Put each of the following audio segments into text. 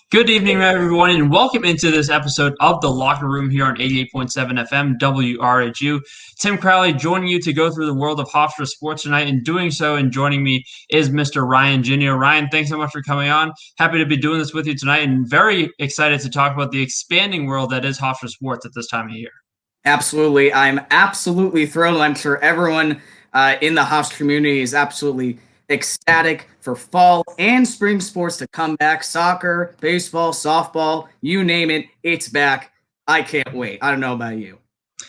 Good evening, everyone, and welcome into this episode of The Locker Room here on 88.7 FM WRHU. Tim Crowley joining you to go through the world of Hofstra Sports tonight, and doing so and joining me is Mr. Ryan Ginio. Ryan, thanks so much for coming on. Happy to be doing this with you tonight, and very excited to talk about the expanding world that is Hofstra Sports at this time of year. Absolutely. I'm absolutely thrilled. I'm sure everyone in the Hofstra community is absolutely ecstatic for fall and spring sports to come back. Soccer, baseball, softball, you name it, it's back. I can't wait. I don't know about you.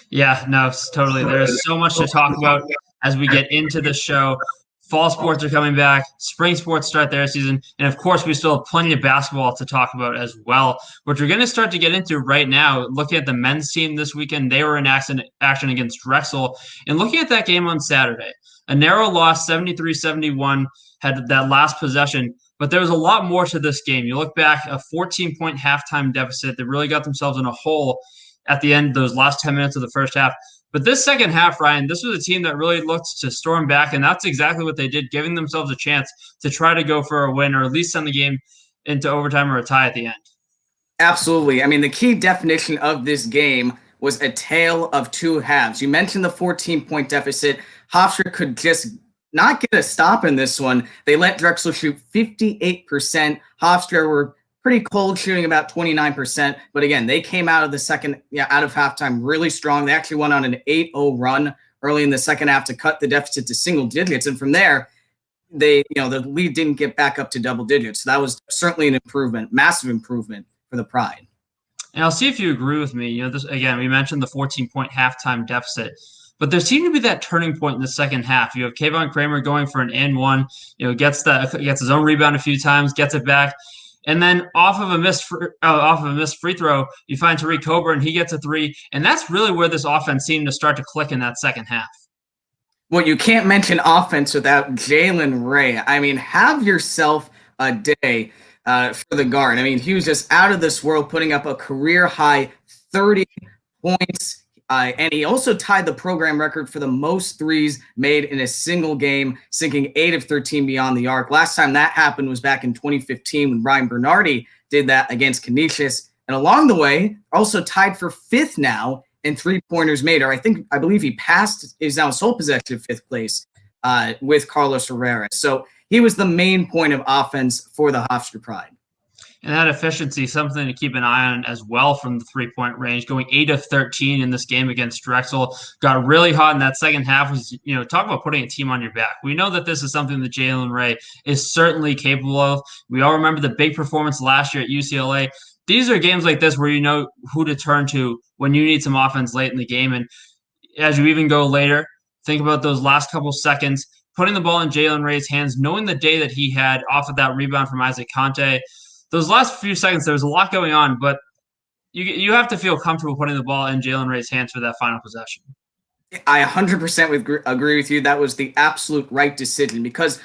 Yeah, no, totally. There's so much to talk about as we get into the show. Fall sports are coming back. Spring sports start their season. And, of course, we still have plenty of basketball to talk about as well, which we're going to start to get into right now. Looking at the men's team this weekend, they were in action against Drexel. And looking at that game on Saturday, a narrow loss, 73-71, had that last possession. But there was a lot more to this game. You look back, a 14-point halftime deficit that really got themselves in a hole at the end, those last 10 minutes of the first half. But this second half, Ryan, this was a team that really looked to storm back, and that's exactly what they did, giving themselves a chance to try to go for a win or at least send the game into overtime or a tie at the end. Absolutely. I mean, the key definition of this game was a tale of two halves. You mentioned the 14-point deficit. Hofstra could just not get a stop in this one. They let Drexel shoot 58%. Hofstra were pretty cold, shooting about 29%. But again, they came out of out of halftime really strong. They actually went on an 8-0 run early in the second half to cut the deficit to single digits. And from there, the lead didn't get back up to double digits. So that was certainly an improvement, massive improvement for the Pride. And I'll see if you agree with me. This again, we mentioned the 14-point halftime deficit. But there seemed to be that turning point in the second half. You have Kayvon Kramer going for an and one, gets his own rebound a few times, gets it back. And then off of a missed free throw, you find Tariq Coburn, he gets a three. And that's really where this offense seemed to start to click in that second half. Well, you can't mention offense without Jalen Ray. I mean, have yourself a day for the guard. I mean, he was just out of this world, putting up a career-high 30 points. And he also tied the program record for the most threes made in a single game, sinking 8 of 13 beyond the arc. Last time that happened was back in 2015 when Ryan Bernardi did that against Canisius. And along the way, also tied for fifth now in three-pointers made. Or I believe he is now sole possession of fifth place with Carlos Herrera. So he was the main point of offense for the Hofstra Pride. And that efficiency, something to keep an eye on as well from the three-point range, going 8 of 13 in this game against Drexel. Got really hot in that second half. Was talk about putting a team on your back. We know that this is something that Jalen Ray is certainly capable of. We all remember the big performance last year at UCLA. These are games like this where you know who to turn to when you need some offense late in the game. And as you even go later, think about those last couple seconds, putting the ball in Jalen Ray's hands, knowing the day that he had off of that rebound from Isaac Conte. Those last few seconds, there was a lot going on, but you have to feel comfortable putting the ball in Jalen Ray's hands for that final possession. I 100% agree with you. That was the absolute right decision because,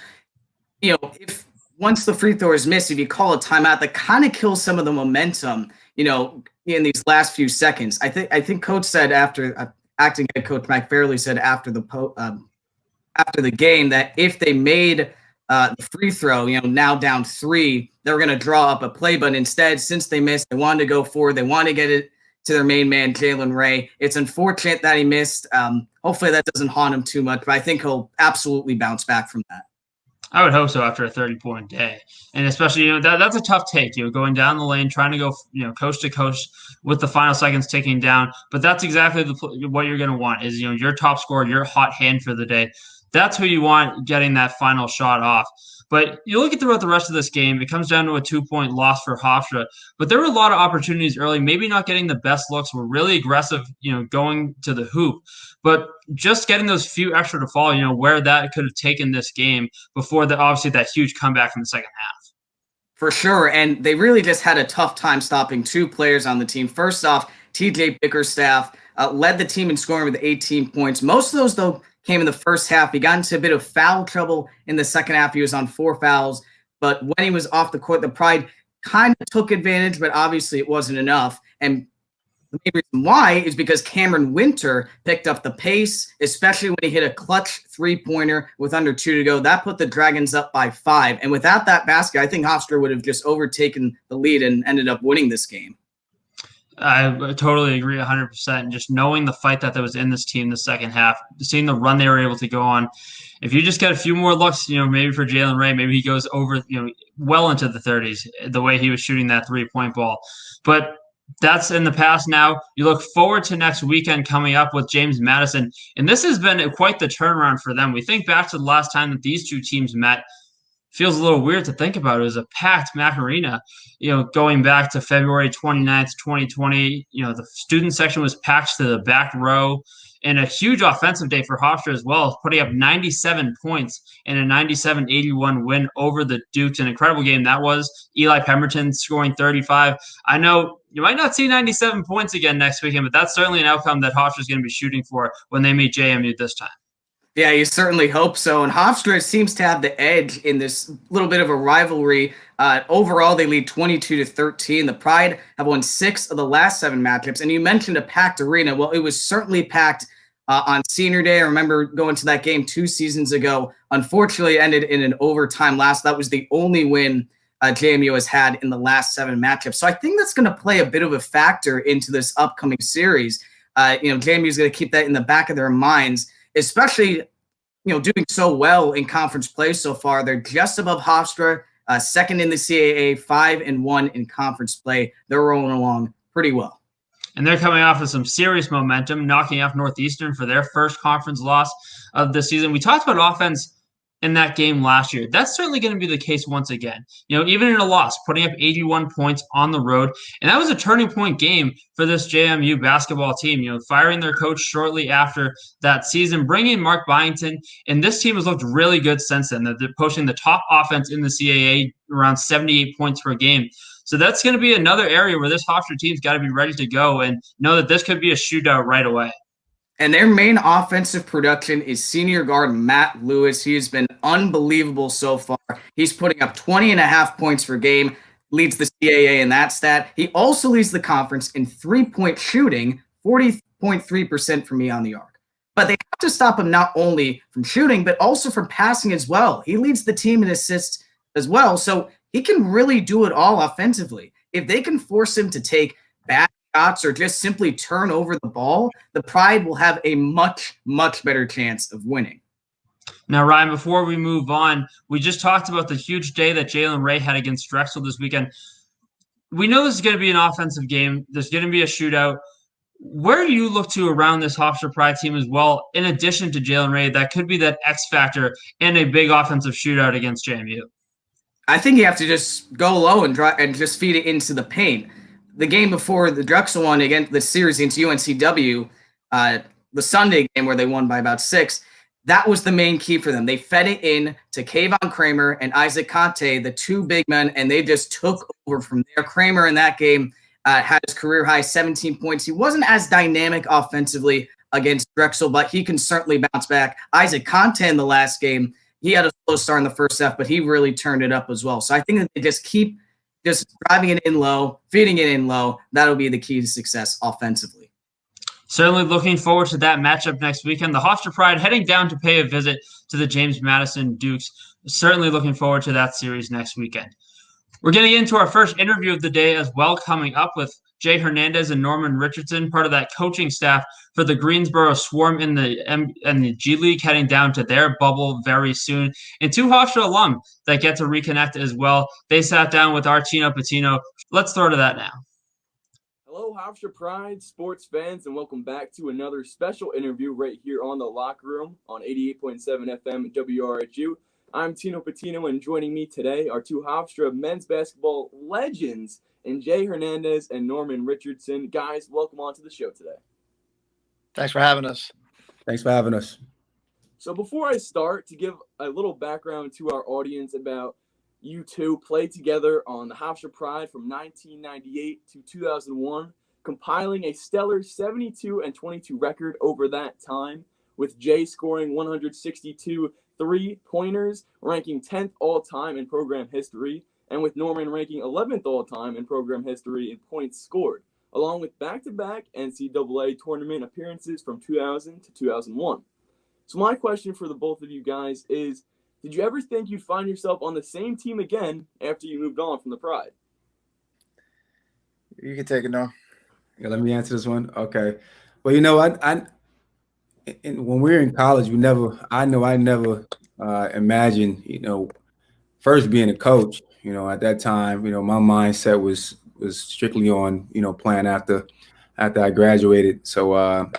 if once the free throw is missed, if you call a timeout, that kind of kills some of the momentum, in these last few seconds. I think Coach said after acting head coach Mike Fairley said after the game that if they made the free throw, now down 3, they were going to draw up a play. But instead, since they missed, they wanted to go forward. They wanted to get it to their main man, Jalen Ray. It's unfortunate that he missed. Hopefully that doesn't haunt him too much, but I think he'll absolutely bounce back from that. I would hope so after a 30-point day. And especially, that's a tough take, going down the lane, trying to go, coast to coast with the final seconds ticking down. But that's exactly what you're going to want is, your top scorer, your hot hand for the day. That's who you want getting that final shot off. But you look at throughout the rest of this game, it comes down to a 2-point loss for Hofstra. But there were a lot of opportunities early, maybe not getting the best looks. We're really aggressive, going to the hoop. But just getting those few extra to fall, where that could have taken this game before obviously that huge comeback in the second half. For sure. And they really just had a tough time stopping 2 players on the team. First off, TJ Bickerstaff led the team in scoring with 18 points. Most of those, though, came in the first half. He got into a bit of foul trouble in the second half. He was on 4 fouls. But when he was off the court, the Pride kind of took advantage, but obviously it wasn't enough. And The main reason why is because Cameron Winter picked up the pace, especially when he hit a clutch three-pointer with under 2 to go. That put the Dragons up by 5. And without that basket, I think Hofstra would have just overtaken the lead and ended up winning this game. I totally agree 100%. And just knowing the fight that was in this team the second half, seeing the run they were able to go on. If you just get a few more looks, maybe for Jalen Ray, maybe he goes over, well into the 30s, the way he was shooting that three-point ball. But that's in the past now. You look forward to next weekend coming up with James Madison. And this has been quite the turnaround for them. We think back to the last time that these two teams met. Feels a little weird to think about. It was a packed Mac Arena, going back to February 29th, 2020. The student section was packed to the back row. And a huge offensive day for Hofstra as well, putting up 97 points in a 97-81 win over the Dukes. An incredible game that was. Eli Pemberton scoring 35. I know you might not see 97 points again next weekend, but that's certainly an outcome that Hofstra is going to be shooting for when they meet JMU this time. Yeah, you certainly hope so. And Hofstra seems to have the edge in this little bit of a rivalry. Overall, they lead 22-13. The Pride have won 6 of the last 7 matchups. And you mentioned a packed arena. Well, it was certainly packed on senior day. I remember going to that game 2 seasons ago. Unfortunately, ended in an overtime loss. That was the only win JMU has had in the last 7 matchups. So I think that's going to play a bit of a factor into this upcoming series. JMU is going to keep that in the back of their minds, especially, doing so well in conference play so far. They're just above Hofstra, second in the CAA, 5-1 in conference play. They're rolling along pretty well. And they're coming off of some serious momentum, knocking off Northeastern for their first conference loss of the season. We talked about offense in that game last year. That's certainly going to be the case once again. Even in a loss, putting up 81 points on the road. And that was a turning point game for this JMU basketball team, firing their coach shortly after that season, bringing Mark Byington. And this team has looked really good since then. They're posting the top offense in the CAA, around 78 points per game. So that's going to be another area where this Hofstra team's got to be ready to go and know that this could be a shootout right away. And their main offensive production is senior guard Matt Lewis. He has been unbelievable so far. He's putting up 20.5 points per game, leads the CAA in that stat. He also leads the conference in three-point shooting, 40.3% from beyond the arc. But they have to stop him not only from shooting, but also from passing as well. He leads the team in assists as well, so he can really do it all offensively. If they can force him to take bad shots or just simply turn over the ball, the Pride will have a much, much better chance of winning. Now, Ryan, before we move on, we just talked about the huge day that Jalen Ray had against Drexel this weekend. We know this is going to be an offensive game. There's going to be a shootout. Where do you look to around this Hofstra Pride team as well, in addition to Jalen Ray, that could be that X factor in a big offensive shootout against JMU? I think you have to just go low and just feed it into the paint. The game before the Drexel one against the series against UNCW, the Sunday game where they won by about 6, that was the main key for them. They fed it in to Kayvon Kramer and Isaac Conte, the 2 big men, and they just took over from there. Kramer in that game had his career high 17 points. He wasn't as dynamic offensively against Drexel, but he can certainly bounce back. Isaac Conte in the last game, he had a slow start in the first half, but he really turned it up as well. So I think that they just keep driving it in low, feeding it in low. That'll be the key to success offensively. Certainly looking forward to that matchup next weekend. The Hofstra Pride heading down to pay a visit to the James Madison Dukes. Certainly looking forward to that series next weekend. We're getting into our first interview of the day as well, coming up with Jay Hernandez and Norman Richardson, part of that coaching staff for the Greensboro Swarm in the G League, heading down to their bubble very soon. And 2 Hofstra alum that get to reconnect as well. They sat down with our Tino Patino. Let's throw to that now. Hello, Hofstra Pride sports fans, and welcome back to another special interview right here on The Locker Room on 88.7 FM WRHU. I'm Tino Patino, and joining me today are 2 Hofstra men's basketball legends, and Jay Hernandez and Norman Richardson. Guys, welcome on to the show today. Thanks for having us. Thanks for having us. So before I start, to give a little background to our audience about you two, played together on the Hofstra Pride from 1998 to 2001, compiling a stellar 72-22 record over that time, with Jay scoring 162 three-pointers, ranking 10th all-time in program history, and with Norman ranking 11th all-time in program history in points scored. along with back-to-back NCAA tournament appearances from 2000 to 2001. So my question for the both of you guys is, did you ever think you'd find yourself on the same team again after you moved on from the Pride? You can take it, Norm. Yeah, let me answer this one. Okay. Well, you know, when we were in college, I never imagined, first being a coach. At that time, my mindset was strictly on, playing after I graduated. So,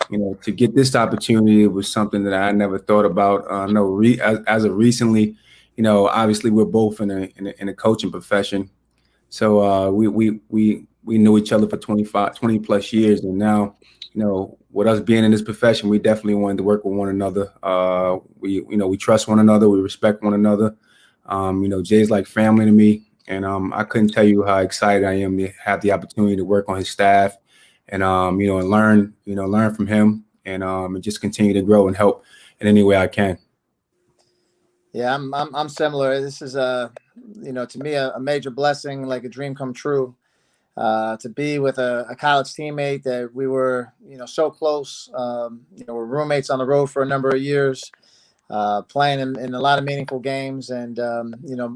to get this opportunity was something that I never thought about. As of recently, obviously we're both in a coaching profession. So we knew each other for 20 plus years, and now, with us being in this profession, we definitely wanted to work with one another. We trust one another, we respect one another. Jay's like family to me, and I couldn't tell you how excited I am to have the opportunity to work on his staff, and and learn from him, and just continue to grow and help in any way I can. Yeah, I'm similar. This is to me a major blessing, like a dream come true. To be with a college teammate that we were, so close. We're roommates on the road for a number of years, playing in a lot of meaningful games. And,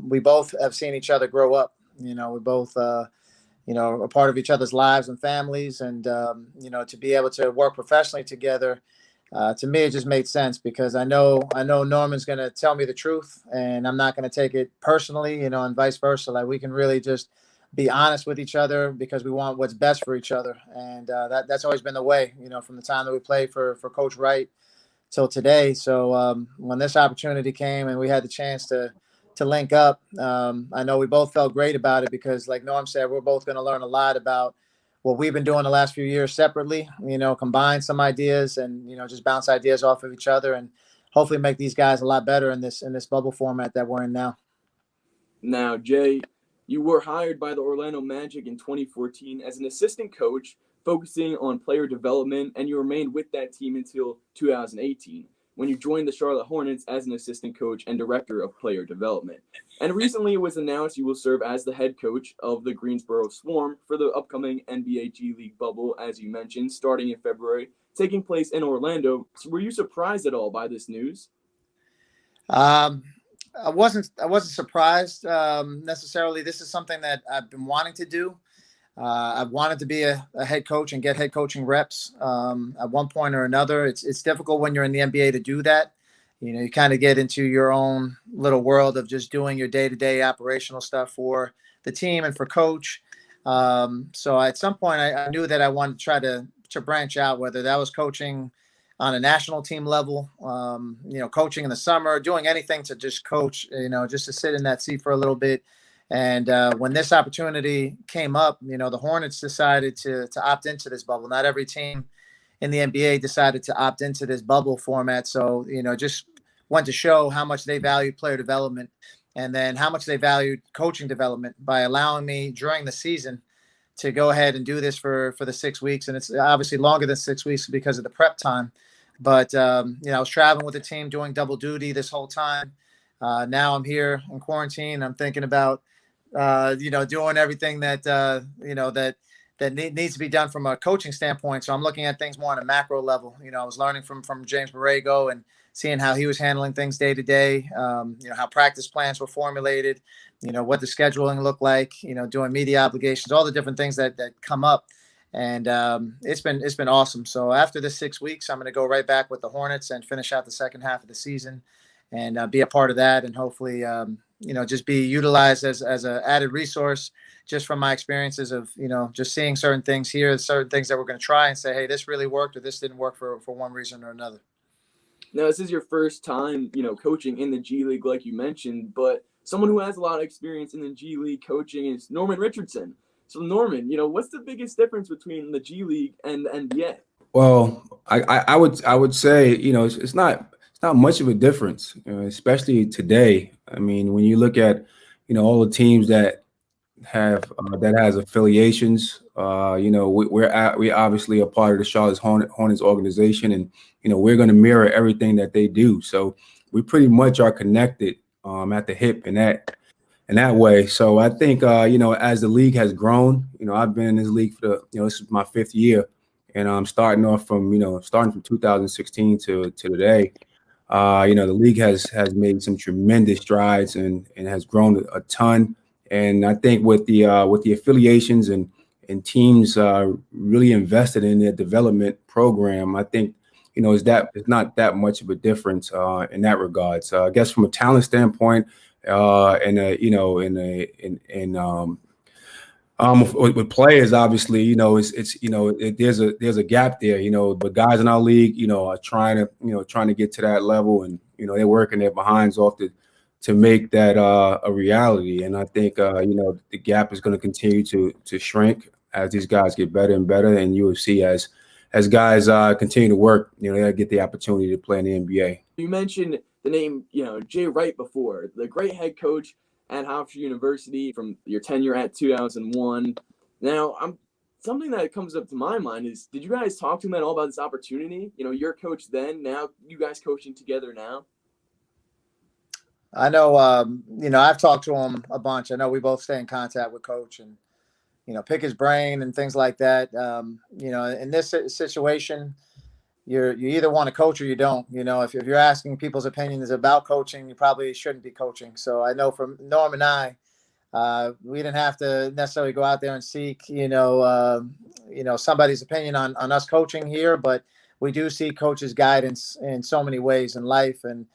we both have seen each other grow up. We both, are part of each other's lives and families. And, to be able to work professionally together, to me, it just made sense because I know Norman's going to tell me the truth and I'm not going to take it personally, and vice versa. Like we can really just be honest with each other because we want what's best for each other. And that's always been the way, from the time that we played for Coach Wright till today. So when this opportunity came and we had the chance to link up, I know we both felt great about it because like Norm said, we're both going to learn a lot about what we've been doing the last few years separately, combine some ideas and, just bounce ideas off of each other and hopefully make these guys a lot better in this bubble format that we're in now. Now, Jay, you were hired by the Orlando Magic in 2014 as an assistant coach focusing on player development, and you remained with that team until 2018 when you joined the Charlotte Hornets as an assistant coach and director of player development. And recently it was announced you will serve as the head coach of the Greensboro Swarm for the upcoming NBA G League bubble, as you mentioned, starting in February, taking place in Orlando. So were you surprised at all by this news? I wasn't surprised necessarily. This is something that I've been wanting to do. I wanted to be a head coach and get head coaching reps at one point or another. It's difficult when you're in the NBA to do that. You kind of get into your own little world of just doing your day-to-day operational stuff for the team and for coach. So at some point I knew that I wanted to try to branch out, whether that was coaching on a national team level, coaching in the summer, doing anything to just coach, just to sit in that seat for a little bit. And when this opportunity came up, the Hornets decided to opt into this bubble. Not every team in the NBA decided to opt into this bubble format. So, just went to show how much they valued player development and then how much they valued coaching development by allowing me during the season to go ahead and do this for the 6 weeks. And it's obviously longer than 6 weeks because of the prep time. But, I was traveling with the team doing double duty this whole time. Now I'm here in quarantine. I'm thinking about, doing everything that, that needs to be done from a coaching standpoint. So I'm looking at things more on a macro level. I was learning from James Borrego and seeing how he was handling things day to day, how practice plans were formulated, what the scheduling looked like, doing media obligations, all the different things that come up. And it's been awesome. So after the 6 weeks, I'm going to go right back with the Hornets and finish out the second half of the season and be a part of that. And hopefully, just be utilized as an added resource just from my experiences of, just seeing certain things here, certain things that we're going to try and say, hey, this really worked or this didn't work for one reason or another. Now, this is your first time, coaching in the G League, like you mentioned, but someone who has a lot of experience in the G League coaching is Norman Richardson. So, Norman, what's the biggest difference between the G League and the NBA? Well, I would say, it's not much of a difference, especially today. I mean, when you look at, all the teams that have that has affiliations, we obviously a part of the Charlotte Hornets organization, and we're going to mirror everything that they do. So we pretty much are connected at the hip in that that way. So I think, as the league has grown, I've been in this league for this is my 5th year, and I'm starting from 2016 to today. The league has made some tremendous strides and has grown a ton. And I think with the affiliations and teams really invested in their development program, I think it's not that much of a difference in that regard. So I guess from a talent standpoint, with players, obviously, there's a gap there. But guys in our league, are trying to get to that level, and they're working their behinds off to make that a reality. And I think the gap is going to continue to shrink as these guys get better and better, and you will see as guys continue to work, they'll get the opportunity to play in the NBA. You mentioned the name, Jay Wright before, the great head coach at Hofstra University from your tenure at 2001. Now, something that comes up to my mind is, did you guys talk to him at all about this opportunity? Your coach then, now you guys coaching together now. I know, I've talked to him a bunch. I know we both stay in contact with Coach and, pick his brain and things like that. In this situation, you either want to coach or you don't. If you're asking people's opinions about coaching, you probably shouldn't be coaching. So I know from Norm and I, we didn't have to necessarily go out there and seek, somebody's opinion on us coaching here, but we do see Coach's guidance in so many ways in life, and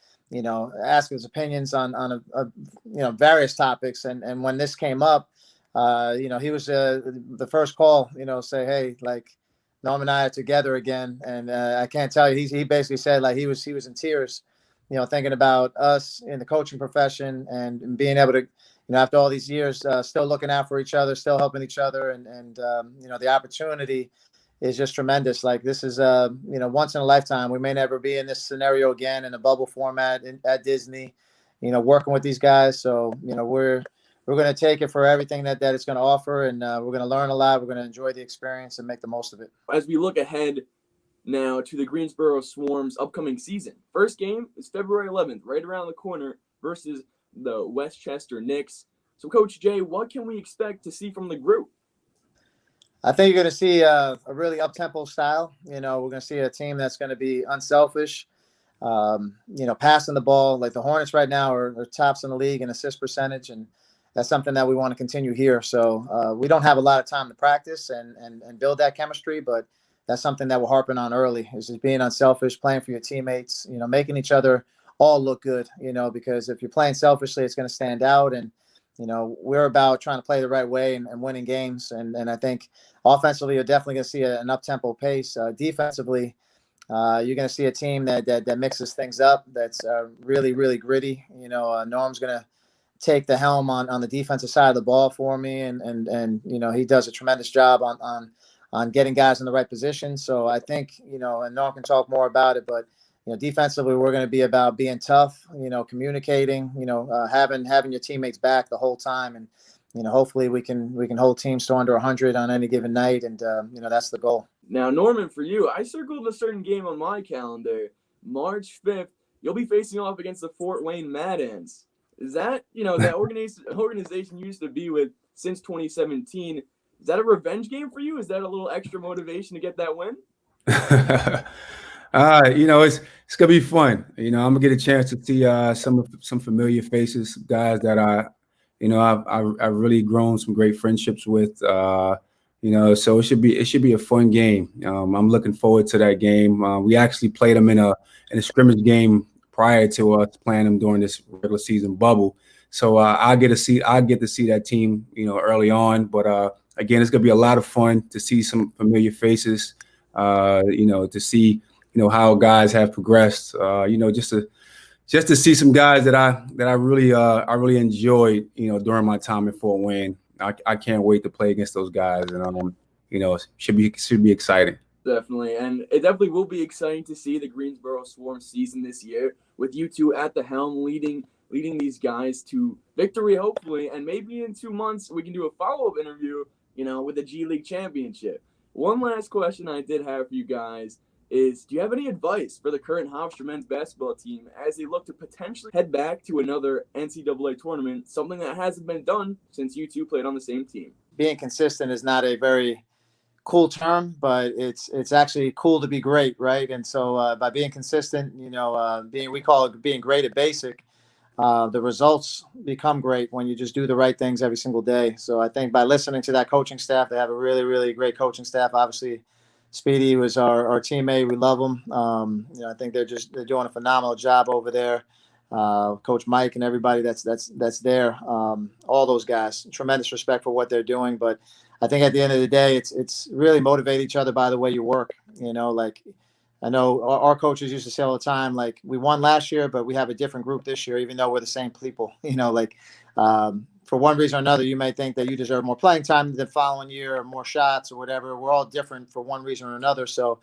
ask his opinions on various topics. And when this came up, he was the first call, say, hey, like, Norm and I are together again. And I can't tell you, he basically said, like, he was in tears, thinking about us in the coaching profession and being able to, after all these years, still looking out for each other, still helping each other. And the opportunity is just tremendous. Like, this is, once in a lifetime. We may never be in this scenario again in a bubble format at Disney, working with these guys. So, we're going to take it for everything that it's going to offer, and we're going to learn a lot. We're going to enjoy the experience and make the most of it. As we look ahead now to the Greensboro Swarm's upcoming season, first game is February 11th, right around the corner, versus the Westchester Knicks. So, Coach Jay, what can we expect to see from the group? I think you're going to see a really up-tempo style. We're going to see a team that's going to be unselfish, passing the ball. Like, the Hornets right now are tops in the league in assist percentage, and that's something that we want to continue here. So we don't have a lot of time to practice and build that chemistry, but that's something that we're harping on early, is just being unselfish, playing for your teammates, making each other all look good, because if you're playing selfishly, it's going to stand out. And, we're about trying to play the right way and winning games. And I think offensively, you're definitely going to see an up-tempo pace. Defensively, you're going to see a team that mixes things up, that's really, really gritty. Norm's going to take the helm on the defensive side of the ball for me, and he does a tremendous job on getting guys in the right position. So I think, and Norm can talk more about it, but defensively, we're going to be about being tough, communicating, having your teammates back the whole time, and hopefully we can hold teams to under 100 on any given night, and that's the goal. Now, Norman, for you, I circled a certain game on my calendar. March 5th, you'll be facing off against the Fort Wayne Mad Ants. Is that, that organization you used to be with since 2017, is that a revenge game for you? Is that a little extra motivation to get that win? It's gonna be fun. I'm gonna get a chance to see some familiar faces, guys that I've really grown some great friendships with. So it should be a fun game. I'm looking forward to that game. We actually played them in a scrimmage game prior to us playing them during this regular season bubble. So I get to see that team, early on. But again, it's gonna be a lot of fun to see some familiar faces. To see how guys have progressed. Just to see some guys that I really enjoyed. During my time in Fort Wayne. I can't wait to play against those guys, and should be exciting. Definitely, and it definitely will be exciting to see the Greensboro Swarm season this year with you two at the helm, leading these guys to victory, hopefully, and maybe in 2 months we can do a follow-up interview, with the G League Championship. One last question I did have for you guys. is, do you have any advice for the current Hofstra men's basketball team as they look to potentially head back to another NCAA tournament, something that hasn't been done since you two played on the same team? Being consistent is not a very cool term, but it's actually cool to be great, right? And so by being consistent, we call it being great at basic. The results become great when you just do the right things every single day. So I think by listening to that coaching staff, they have a really, really great coaching staff. Obviously, Speedy was our teammate. We love him. I think they're doing a phenomenal job over there. Coach Mike and everybody that's there. All those guys, tremendous respect for what they're doing. But I think at the end of the day, it's really motivate each other by the way you work. I know our coaches used to say all the time, like, we won last year, but we have a different group this year, even though we're the same people. For one reason or another, you may think that you deserve more playing time the following year or more shots or whatever. We're all different for one reason or another. So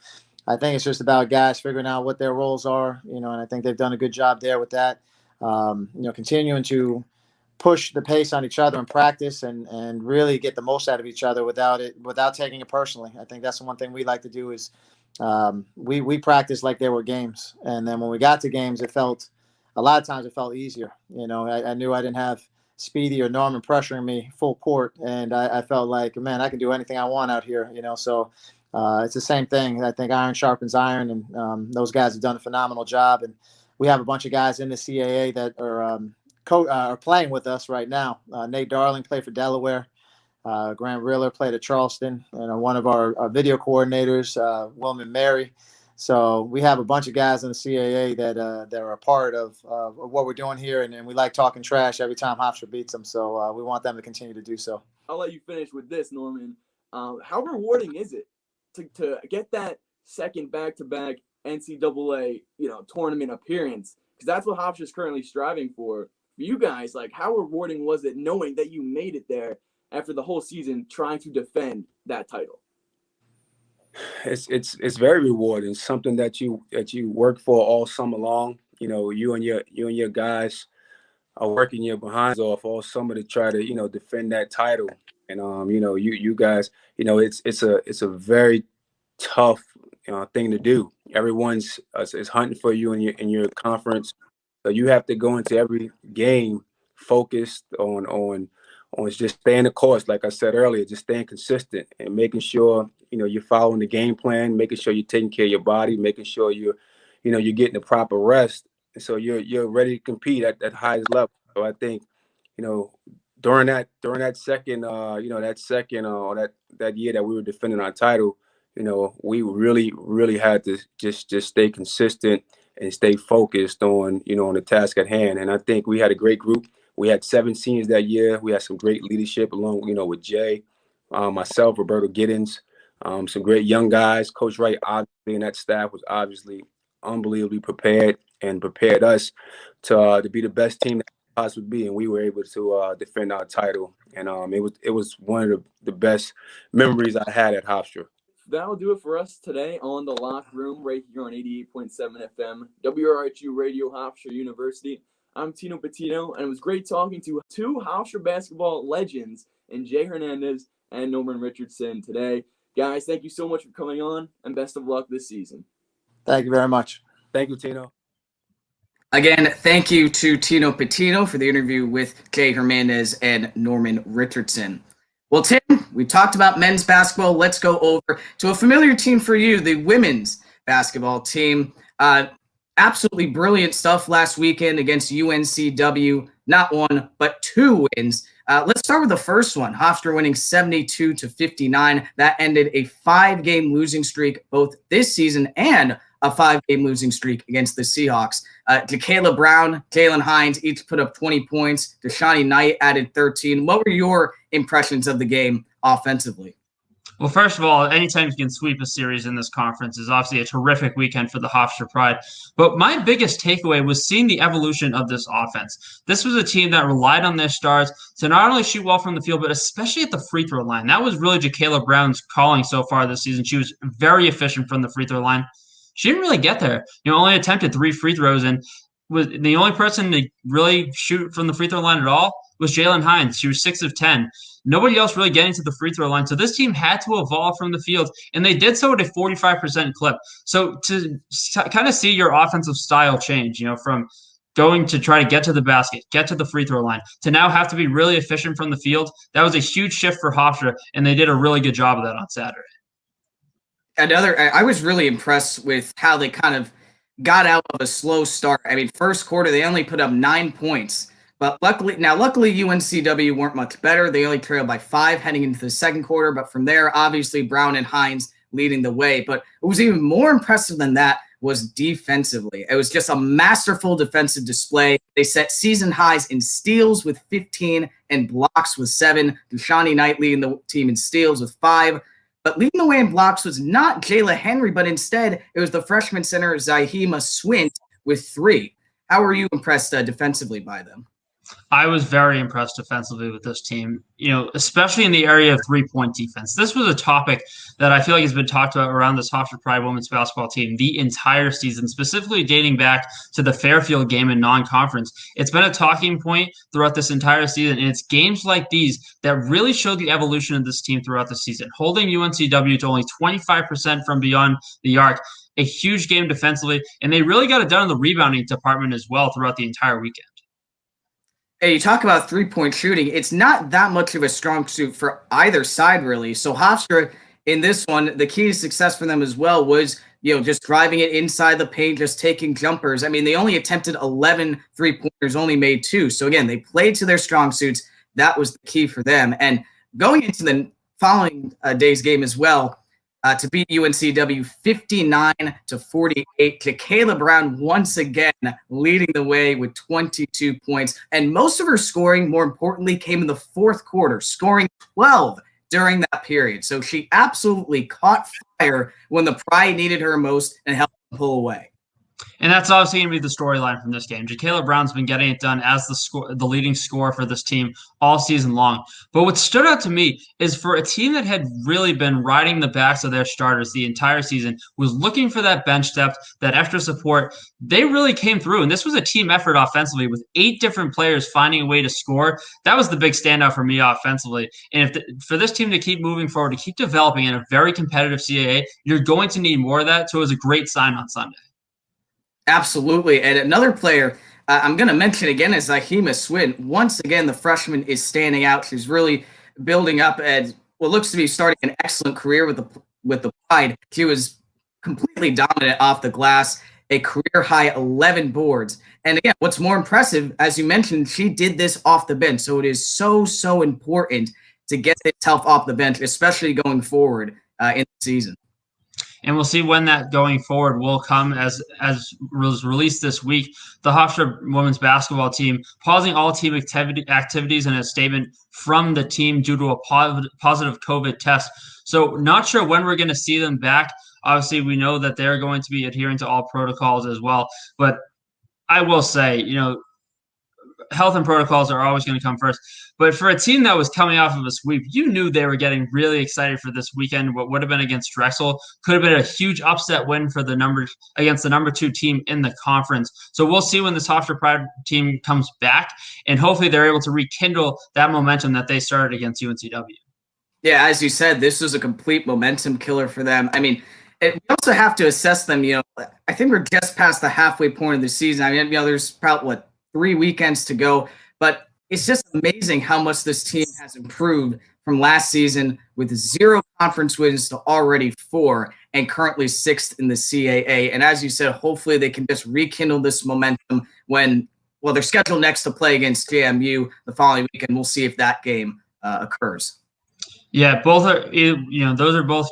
I think it's just about guys figuring out what their roles are, and I think they've done a good job there with that. Continuing to push the pace on each other in practice and really get the most out of each other without taking it personally. I think that's the one thing we like to do is we practice like they were games. And then when we got to games, a lot of times it felt easier. I knew I didn't have Speedy or Norman pressuring me full court. And I felt like, man, I can do anything I want out here, so it's the same thing. I think iron sharpens iron, and those guys have done a phenomenal job. And we have a bunch of guys in the CAA that are playing with us right now. Nate Darling played for Delaware. Grant Riller played at Charleston, and one of our video coordinators, Wilman Mary. So we have a bunch of guys in the CAA that are a part of what we're doing here, and we like talking trash every time Hofstra beats them. So we want them to continue to do so. I'll let you finish with this, Norman. How rewarding is it to get that second back-to-back NCAA tournament appearance? Because that's what Hofstra is currently striving for. For you guys, how rewarding was it knowing that you made it there after the whole season trying to defend that title? It's very rewarding. It's something that you work for all summer long. You and your guys are working your behinds off all summer to try to defend that title. And you guys, it's a very tough thing to do. Everyone's is hunting for you in your conference, so you have to go into every game focused on just staying the course. Like I said earlier, just staying consistent and making sure you're following the game plan, making sure you're taking care of your body, making sure you're getting the proper rest, and so you're ready to compete at that highest level. So I think during that second that year that we were defending our title, we really had to just stay consistent and stay focused on on the task at hand. And I think we had a great group. We had 7 seniors that year. We had some great leadership along, with Jay, myself, Roberto Giddens, some great young guys. Coach Wright, obviously, and that staff was obviously unbelievably prepared and prepared us to be the best team that we could possibly be. And we were able to defend our title. And it was one of the best memories I had at Hofstra. That'll do it for us today on The Locker Room right here on 88.7 FM, WRHU Radio, Hofstra University. I'm Tino Patino, and it was great talking to 2 Hofstra basketball legends in Jay Hernandez and Norman Richardson today. Guys, thank you so much for coming on, and best of luck this season. Thank you very much. Thank you, Tino. Again, thank you to Tino Patino for the interview with Jay Hernandez and Norman Richardson. Well, Tim, we talked about men's basketball. Let's go over to a familiar team for you, the women's basketball team. Absolutely brilliant stuff last weekend against UNCW. Not 1, but 2 wins. Let's start with the first one. Hofstra winning 72-59. That ended a 5-game losing streak both this season and a 5-game losing streak against the Seahawks. Kayla Brown, Jalen Hines each put up 20 points. Deshani Knight added 13. What were your impressions of the game offensively? Well, first of all, anytime you can sweep a series in this conference is obviously a terrific weekend for the Hofstra Pride. But my biggest takeaway was seeing the evolution of this offense. This was a team that relied on their stars to not only shoot well from the field, but especially at the free throw line. That was really Kayla Brown's calling so far this season. She was very efficient from the free throw line. She didn't really get there. Only attempted 3 free throws, and was the only person to really shoot from the free throw line at all was Jalen Hines. She was 6 of 10. Nobody else really getting to the free throw line. So this team had to evolve from the field, and they did so at a 45% clip. So to kind of see your offensive style change, from going to try to get to the basket, get to the free throw line, to now have to be really efficient from the field, that was a huge shift for Hofstra, and they did a really good job of that on Saturday. I was really impressed with how they kind of got out of a slow start. I mean, first quarter, they only put up 9 points. But luckily UNCW weren't much better. They only trailed by 5 heading into the second quarter. But from there, obviously, Brown and Hines leading the way. But what was even more impressive than that was defensively. It was just a masterful defensive display. They set season highs in steals with 15 and blocks with 7. Deshani Knight leading the team in steals with 5. But leading the way in blocks was not Jayla Henry, but instead it was the freshman center Zahima Swint with 3. How were you impressed defensively by them? I was very impressed defensively with this team, especially in the area of three-point defense. This was a topic that I feel like has been talked about around this Hofstra Pride women's basketball team the entire season, specifically dating back to the Fairfield game in non-conference. It's been a talking point throughout this entire season, and it's games like these that really show the evolution of this team throughout the season. Holding UNCW to only 25% from beyond the arc, a huge game defensively, and they really got it done in the rebounding department as well throughout the entire weekend. Hey, you talk about three-point shooting. It's not that much of a strong suit for either side, really. So Hofstra, in this one, the key to success for them as well was, just driving it inside the paint, just taking jumpers. I mean, they only attempted 11 three-pointers, only made 2. So again, they played to their strong suits. That was the key for them. And going into the following day's game as well, to beat UNCW 59-48. Kayla Brown once again leading the way with 22 points. And most of her scoring, more importantly, came in the fourth quarter, scoring 12 during that period. So she absolutely caught fire when the Pride needed her most and helped them pull away. And that's obviously going to be the storyline from this game. Kayla Brown's been getting it done as the leading scorer for this team all season long. But what stood out to me is for a team that had really been riding the backs of their starters the entire season, was looking for that bench depth, that extra support, they really came through. And this was a team effort offensively with 8 different players finding a way to score. That was the big standout for me offensively. And for this team to keep moving forward, to keep developing in a very competitive CAA, you're going to need more of that. So it was a great sign on Sunday. Absolutely. And another player I'm going to mention again is Zahima Swint. Once again, the freshman is standing out. She's really building up as what looks to be starting an excellent career with the Pride. She was completely dominant off the glass, a career-high 11 boards. And again, what's more impressive, as you mentioned, she did this off the bench. So it is so important to get this help off the bench, especially going forward in the season. And we'll see when that going forward will come. As was released this week, the Hofstra women's basketball team pausing all team activities in a statement from the team due to a positive COVID test. So not sure when we're going to see them back. Obviously, we know that they're going to be adhering to all protocols as well. But I will say, health and protocols are always going to come first. But for a team that was coming off of a sweep, you knew they were getting really excited for this weekend. What would have been against Drexel could have been a huge upset win for against the number 2 team in the conference. So we'll see when this Hofstra Pride team comes back, and hopefully they're able to rekindle that momentum that they started against UNCW. Yeah, as you said, this was a complete momentum killer for them. I mean, we also have to assess them. I think we're just past the halfway point of the season. I mean, there's probably 3 weekends to go, but it's just amazing how much this team has improved from last season with 0 conference wins to already 4 and currently 6th in the CAA. And as you said, hopefully they can just rekindle this momentum when, they're scheduled next to play against JMU the following weekend. We'll see if that game occurs. Yeah, both are, those are both,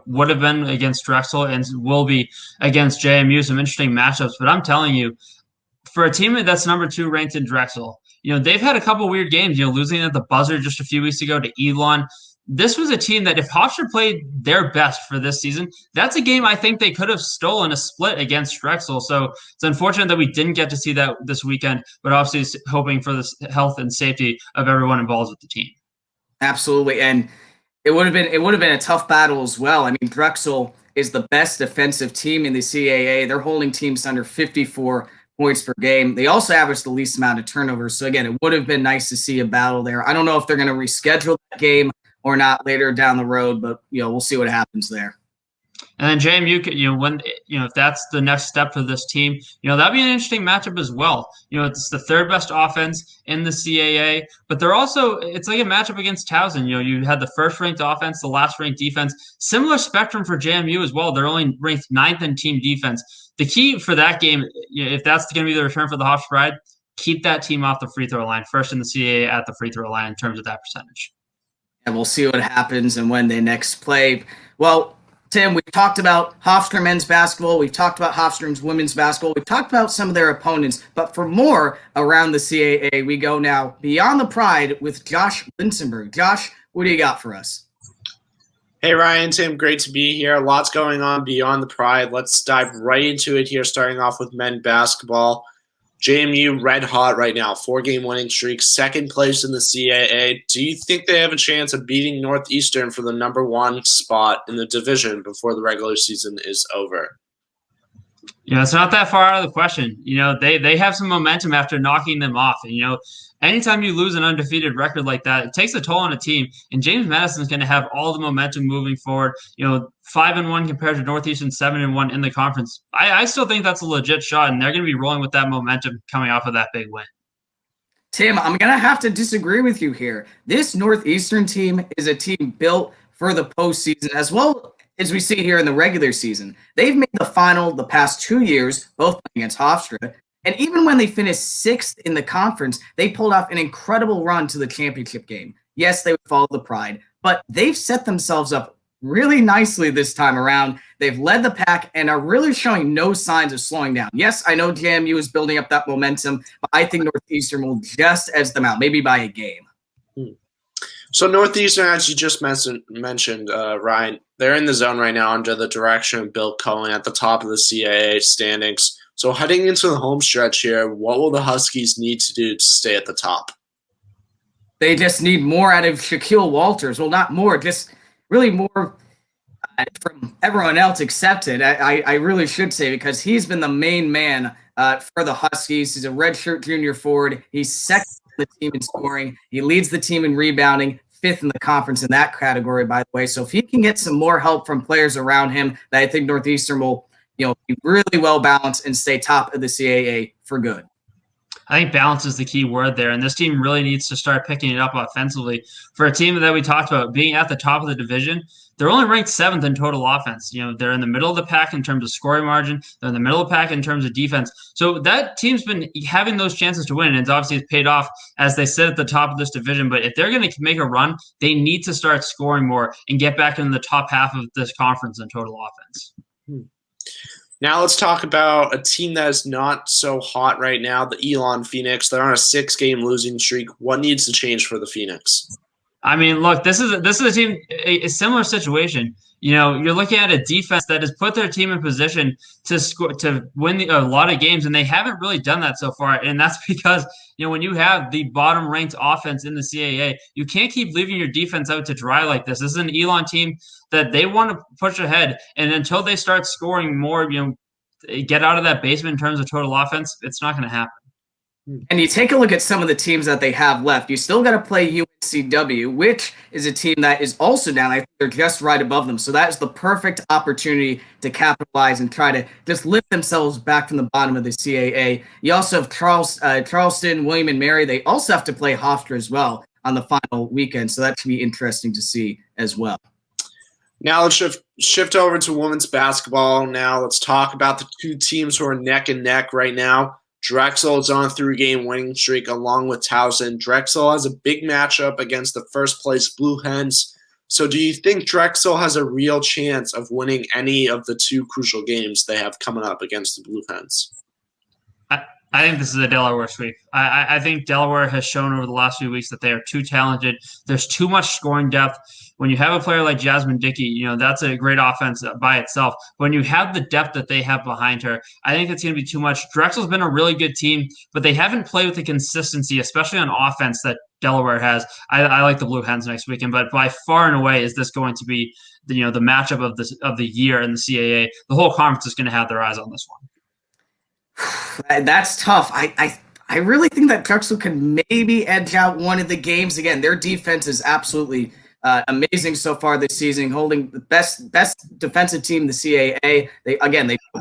would have been against Drexel and will be against JMU. Some interesting matchups, but I'm telling you, for a team that's number 2 ranked in Drexel, they've had a couple weird games, losing at the buzzer just a few weeks ago to Elon. This was a team that if Hofstra played their best for this season, that's a game I think they could have stolen a split against Drexel. So it's unfortunate that we didn't get to see that this weekend, but obviously hoping for the health and safety of everyone involved with the team. Absolutely. And it would have been a tough battle as well. I mean, Drexel is the best defensive team in the CAA. They're holding teams under 54 points per game. They also averaged the least amount of turnovers. So again, it would have been nice to see a battle there. I don't know if they're going to reschedule that game or not later down the road, but we'll see what happens there. And then JMU, if that's the next step for this team, that'd be an interesting matchup as well. It's the third best offense in the CAA, but it's like a matchup against Towson. You had the first ranked offense, the last ranked defense. Similar spectrum for JMU as well. They're only ranked 9th in team defense. The key for that game, if that's going to be the return for the Hofstra Pride, keep that team off the free throw line, first in the CAA at the free throw line in terms of that percentage. And we'll see what happens and when they next play. Well, Tim, we've talked about Hofstra men's basketball. We've talked about Hofstra's women's basketball. We've talked about some of their opponents. But for more around the CAA, we go now beyond the Pride with Josh Linsenberg. Josh, what do you got for us? Hey, Ryan, Tim, great to be here. Lots going on beyond the Pride. Let's dive right into it here, starting off with men's basketball. JMU red hot right now, 4-game winning streak, second place in the CAA. Do you think they have a chance of beating Northeastern for the number 1 spot in the division before the regular season is over? It's not that far out of the question. They have some momentum after knocking them off. And, anytime you lose an undefeated record like that, it takes a toll on a team. And James Madison's going to have all the momentum moving forward. 5-1 compared to Northeastern 7-1 in the conference. I still think that's a legit shot, and they're going to be rolling with that momentum coming off of that big win. Tim, I'm going to have to disagree with you here. This Northeastern team is a team built for the postseason as well as we see here in the regular season. They've made the final the past 2 years, both against Hofstra. And even when they finished 6th in the conference, they pulled off an incredible run to the championship game. Yes, they would follow the Pride, but they've set themselves up really nicely this time around. They've led the pack and are really showing no signs of slowing down. Yes, I know JMU is building up that momentum, but I think Northeastern will just edge them out, maybe by a game. So Northeastern, as you just mentioned, Ryan, they're in the zone right now under the direction of Bill Cohen at the top of the CAA standings. So heading into the home stretch here, what will the Huskies need to do to stay at the top? They just need more out of Shaquille Walters. Well, not more, just really more from everyone else accepted. I really should say, because he's been the main man for the Huskies. He's a redshirt junior forward. He's second in the team in scoring. He leads the team in rebounding, 5th in the conference in that category, by the way. So if he can get some more help from players around him, that I think Northeastern will be really well balanced and stay top of the CAA for good. I think balance is the key word there, and this team really needs to start picking it up offensively. For a team that we talked about being at the top of the division, they're only ranked 7th in total offense. They're in the middle of the pack in terms of scoring margin. They're in the middle of the pack in terms of defense. So that team's been having those chances to win, and obviously it's paid off as they sit at the top of this division. But if they're going to make a run, they need to start scoring more and get back in the top half of this conference in total offense. Now let's talk about a team that is not so hot right now, the Elon Phoenix. They're on a 6-game losing streak. What needs to change for the Phoenix? I mean, look, this is a team, a similar situation. You're looking at a defense that has put their team in position to score, to win a lot of games, and they haven't really done that so far. And that's because, when you have the bottom-ranked offense in the CAA, you can't keep leaving your defense out to dry like this. This is an Elon team that they want to push ahead, and until they start scoring more, get out of that basement in terms of total offense, it's not going to happen. And you take a look at some of the teams that they have left. You still got to play UNCW, which is a team that is also down. I think they're just right above them. So that is the perfect opportunity to capitalize and try to just lift themselves back from the bottom of the CAA. You also have Charleston, William and Mary. They also have to play Hofstra as well on the final weekend. So that should be interesting to see as well. Now let's shift over to women's basketball. Now let's talk about the two teams who are neck and neck right now. Drexel is on a 3-game winning streak along with Towson. Drexel has a big matchup against the first-place Blue Hens. So do you think Drexel has a real chance of winning any of the 2 crucial games they have coming up against the Blue Hens? I think this is a Delaware sweep. I think Delaware has shown over the last few weeks that they are too talented. There's too much scoring depth. When you have a player like Jasmine Dickey, that's a great offense by itself. When you have the depth that they have behind her, I think it's going to be too much. Drexel's been a really good team, but they haven't played with the consistency, especially on offense, that Delaware has. I like the Blue Hens next weekend, but by far and away is this going to be the matchup of the year in the CAA. The whole conference is going to have their eyes on this one. That's tough. I really think that Drexel could maybe edge out one of the games. Again, their defense is absolutely amazing so far this season, holding the best defensive team in the CAA. They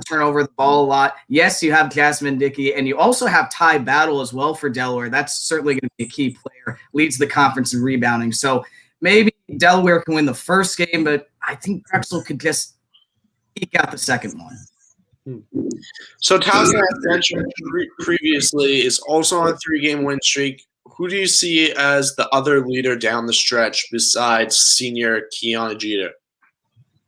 turn over the ball a lot. Yes, you have Jasmine Dickey, and you also have Ty Battle as well for Delaware. That's certainly going to be a key player. Leads the conference in rebounding. So maybe Delaware can win the first game, but I think Drexel could just eke out the second one. So Towson, as mentioned previously, is also on a 3-game win streak. Who do you see as the other leader down the stretch besides senior Kiana Jeter?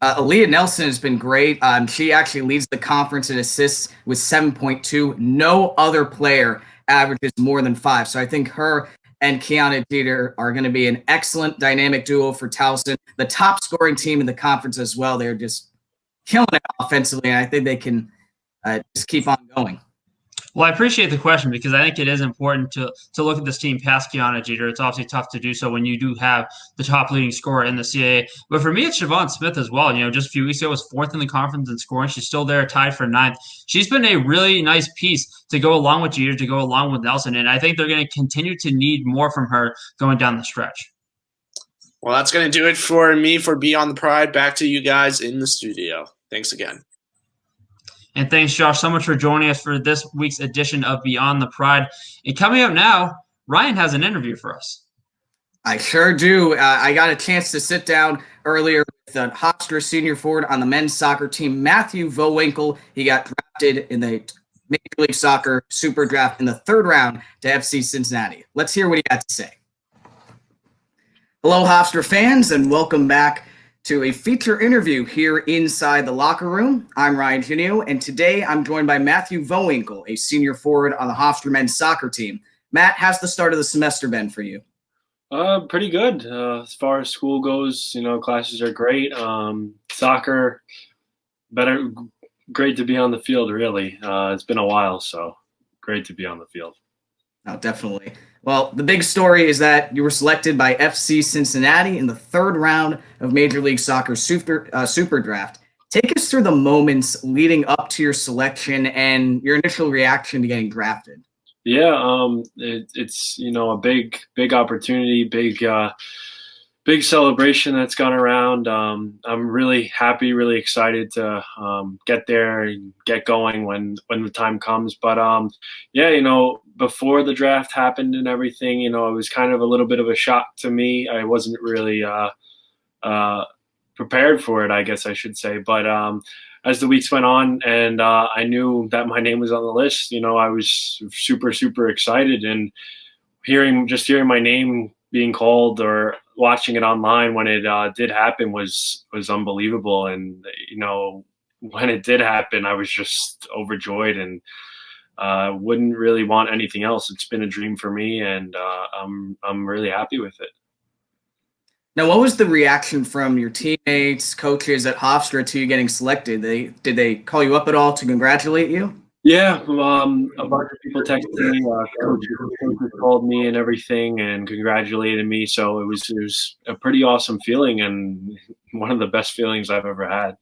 Aaliyah Nelson has been great. She actually leads the conference in assists with 7.2. No other player averages more than 5. So I think her and Kiana Jeter are going to be an excellent dynamic duo for Towson. The top scoring team in the conference as well. They're just killing it offensively, and I think they can just keep on going. Well, I appreciate the question because I think it is important to look at this team past Kiana Jeter. It's obviously tough to do so when you do have the top leading scorer in the CAA. But for me, it's Siobhan Smith as well. Just a few weeks ago was 4th in the conference in scoring. She's still there, tied for 9th. She's been a really nice piece to go along with Jeter, to go along with Nelson. And I think they're going to continue to need more from her going down the stretch. Well, that's going to do it for me for Beyond the Pride. Back to you guys in the studio. Thanks again. And thanks, Josh, so much for joining us for this week's edition of Beyond the Pride. And coming up now, Ryan has an interview for us. I sure do. I got a chance to sit down earlier with the Hofstra senior forward on the men's soccer team, Matthew Vowinkle. He got drafted in the Major League Soccer Super Draft in the 3rd round to FC Cincinnati. Let's hear what he had to say. Hello, Hofstra fans, and welcome back to a feature interview here inside the locker room. I'm Ryan Junio, and today I'm joined by Matthew Vowinkle, a senior forward on the Hofstra men's soccer team. Matt, how's the start of the semester been for you? Pretty good. As far as school goes, classes are great. Soccer, great to be on the field, really. It's been a while, so great to be on the field. Oh, definitely. Well, the big story is that you were selected by FC Cincinnati in the 3rd round of Major League Soccer Super Draft. Take us through the moments leading up to your selection and your initial reaction to getting drafted. Yeah, it's a big opportunity, big celebration that's gone around. I'm really happy, really excited to get there and get going when the time comes. But before the draft happened and everything, it was kind of a little bit of a shock to me. I wasn't really prepared for it, I guess I should say. But as the weeks went on and I knew that my name was on the list, I was super, super excited. And hearing my name being called or watching it online when it did happen was unbelievable. And, when it did happen, I was just overjoyed and wouldn't really want anything else. It's been a dream for me, and I'm really happy with it. Now, what was the reaction from your teammates, coaches at Hofstra to you getting selected? Did they call you up at all to congratulate you? Yeah, a bunch of people texted me, coaches called me and everything and congratulated me. So it was a pretty awesome feeling and one of the best feelings I've ever had.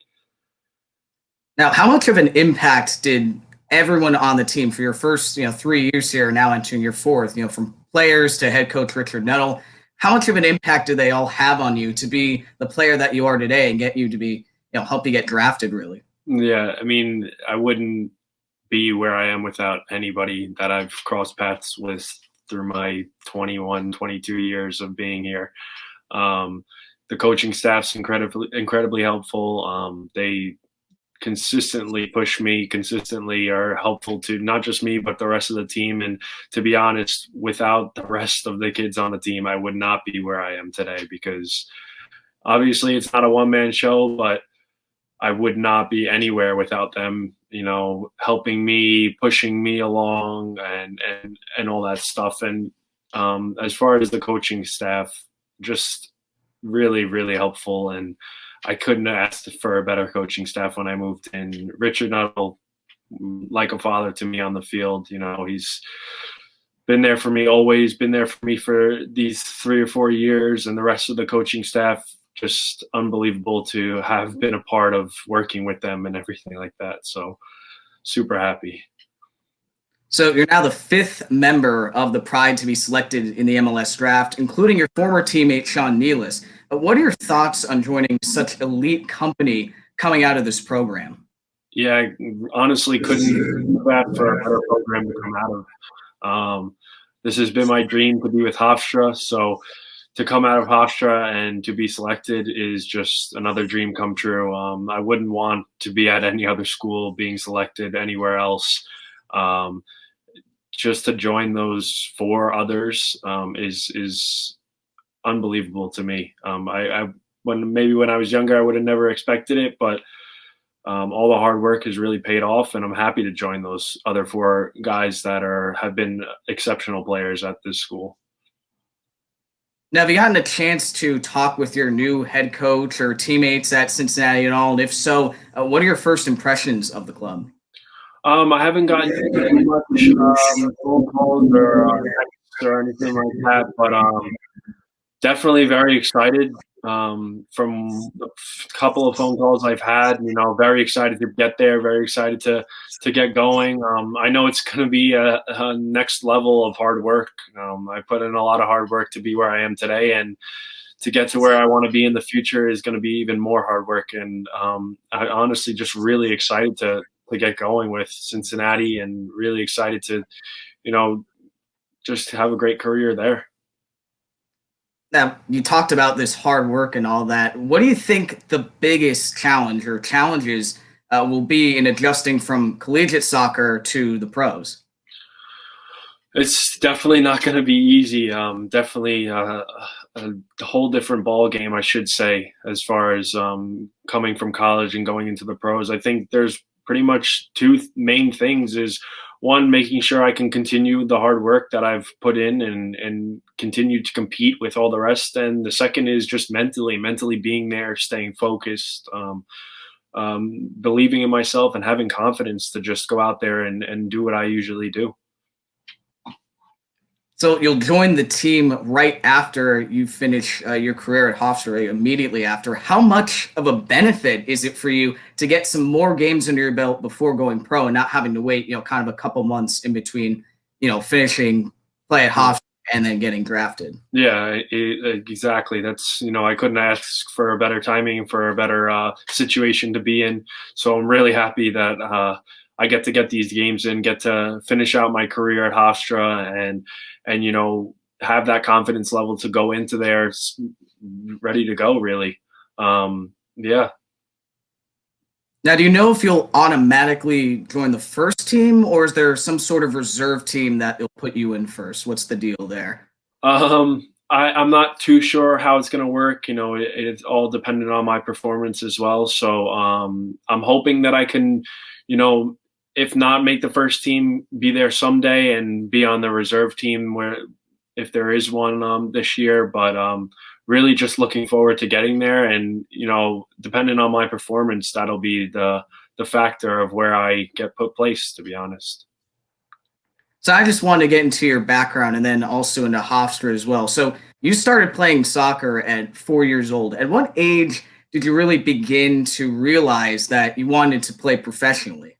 Now, how much of an impact did everyone on the team for your first 3 years here, now entering your 4th, from players to head coach Richard Nettle, how much of an impact do they all have on you to be the player that you are today and get you to be, help you get drafted, really? Yeah, I mean, I wouldn't be where I am without anybody that I've crossed paths with through my 21, 22 years of being here. The coaching staff's incredibly helpful. They consistently push me, consistently are helpful to not just me, but the rest of the team. And to be honest, without the rest of the kids on the team, I would not be where I am today, because obviously it's not a one-man show, but I would not be anywhere without them, helping me, pushing me along and all that stuff. And as far as the coaching staff, just really, really helpful. And I couldn't have asked for a better coaching staff when I moved in. Richard Nuttall, like a father to me on the field. He's been there for me, always been there for me for these 3 or 4 years, and the rest of the coaching staff, just unbelievable to have been a part of working with them and everything like that. So super happy. So you're now the 5th member of the Pride to be selected in the MLS draft, including your former teammate, Sean Nealis. What are your thoughts on joining such elite company coming out of this program? Yeah, I honestly couldn't do that for a better program to come out of. This has been my dream to be with Hofstra, so to come out of Hofstra and to be selected is just another dream come true. I wouldn't want to be at any other school being selected anywhere else. Just to join those 4 others is unbelievable to me. When I was younger, I would have never expected it, but all the hard work has really paid off, and I'm happy to join those other 4 guys that have been exceptional players at this school. Now, have you gotten a chance to talk with your new head coach or teammates at Cincinnati at all? And if so, what are your first impressions of the club? I haven't gotten any much phone calls or anything like that, but definitely very excited from a couple of phone calls I've had. Very excited to get there, very excited to get going. I know it's going to be a next level of hard work. I put in a lot of hard work to be where I am today, and to get to where I want to be in the future is going to be even more hard work. And I honestly just really excited to get going with Cincinnati, and really excited to, just have a great career there. Now, you talked about this hard work and all that. What do you think the biggest challenge or challenges will be in adjusting from collegiate soccer to the pros? It's definitely not going to be easy. Definitely a whole different ball game, I should say, as far as coming from college and going into the pros. I think there's pretty much 2 main things. Is one, making sure I can continue the hard work that I've put in and continue to compete with all the rest. And the second is just mentally being there, staying focused, believing in myself and having confidence to just go out there and do what I usually do. So you'll join the team right after you finish your career at Hofstra, immediately after. How much of a benefit is it for you to get some more games under your belt before going pro and not having to wait, kind of a couple months in between, finishing play at Hofstra and then getting drafted? Yeah, exactly. That's, I couldn't ask for a better timing, for a better situation to be in. So I'm really happy that I get to get these games in, get to finish out my career at Hofstra, and have that confidence level to go into there ready to go, really. Yeah. Now, do you know if you'll automatically join the first team, or is there some sort of reserve team that will put you in first? What's the deal there? I'm not too sure how it's going to work. It's all dependent on my performance as well. So I'm hoping that I can, if not make the first team, be there someday and be on the reserve team if there is one this year. But really just looking forward to getting there, and depending on my performance, that'll be the factor of where I get placed, to be honest. So I just wanted to get into your background and then also into Hofstra as well. So you started playing soccer at 4 years old. At what age did you really begin to realize that you wanted to play professionally?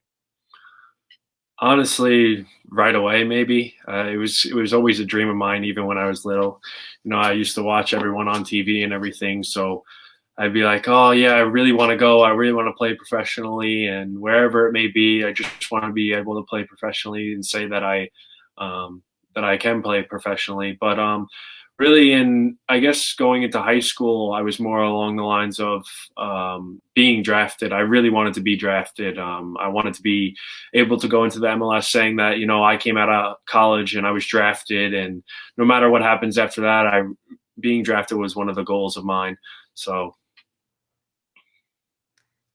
Honestly, right away, maybe. It was always a dream of mine, even when I was little. I used to watch everyone on TV and everything, so I'd be like, oh yeah, I really want to go. I really want to play professionally, and wherever it may be, I just want to be able to play professionally and say that I can play professionally. But really, I guess going into high school, I was more along the lines of being drafted. I really wanted to be drafted. I wanted to be able to go into the MLS saying that, I came out of college and I was drafted, and no matter what happens after that, being drafted was one of the goals of mine. So.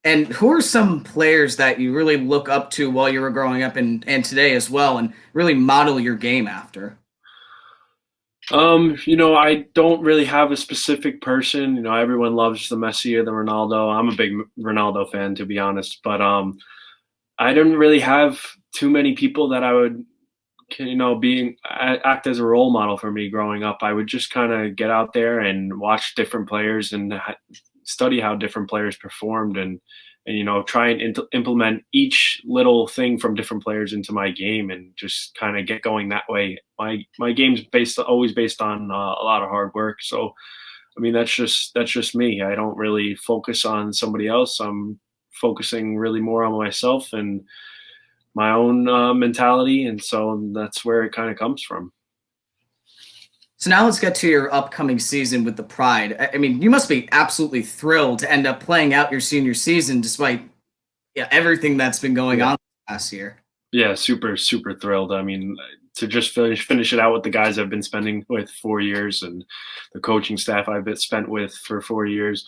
And who are some players that you really look up to while you were growing up and today as well, and really model your game after? I don't really have a specific person. Everyone loves the Messi or the Ronaldo. I'm a big Ronaldo fan, to be honest. But I didn't really have too many people that I would, act as a role model for me growing up. I would just kind of get out there and watch different players and study how different players performed, and try and implement each little thing from different players into my game and just kind of get going that way. My game's always based on a lot of hard work. So, I mean, that's just me. I don't really focus on somebody else. I'm focusing really more on myself and my own mentality. And so that's where it kind of comes from. So now let's get to your upcoming season with the Pride. I mean, you must be absolutely thrilled to end up playing out your senior season despite everything that's been going on last year. Yeah, super, super thrilled. I mean, to just finish it out with the guys I've been spending with 4 years and the coaching staff I've been spent with for 4 years.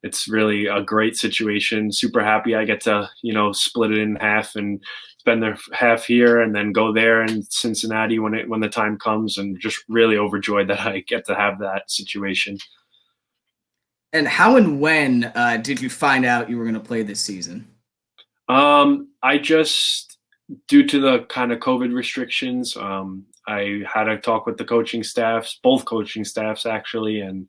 It's really a great situation. Super happy I get to, split it in half and spend the half here and then go there in Cincinnati when the time comes, and just really overjoyed that I get to have that situation. And how and when did you find out you were going to play this season? I just, due to the kind of COVID restrictions, I had a talk with the coaching staffs, both coaching staffs actually, and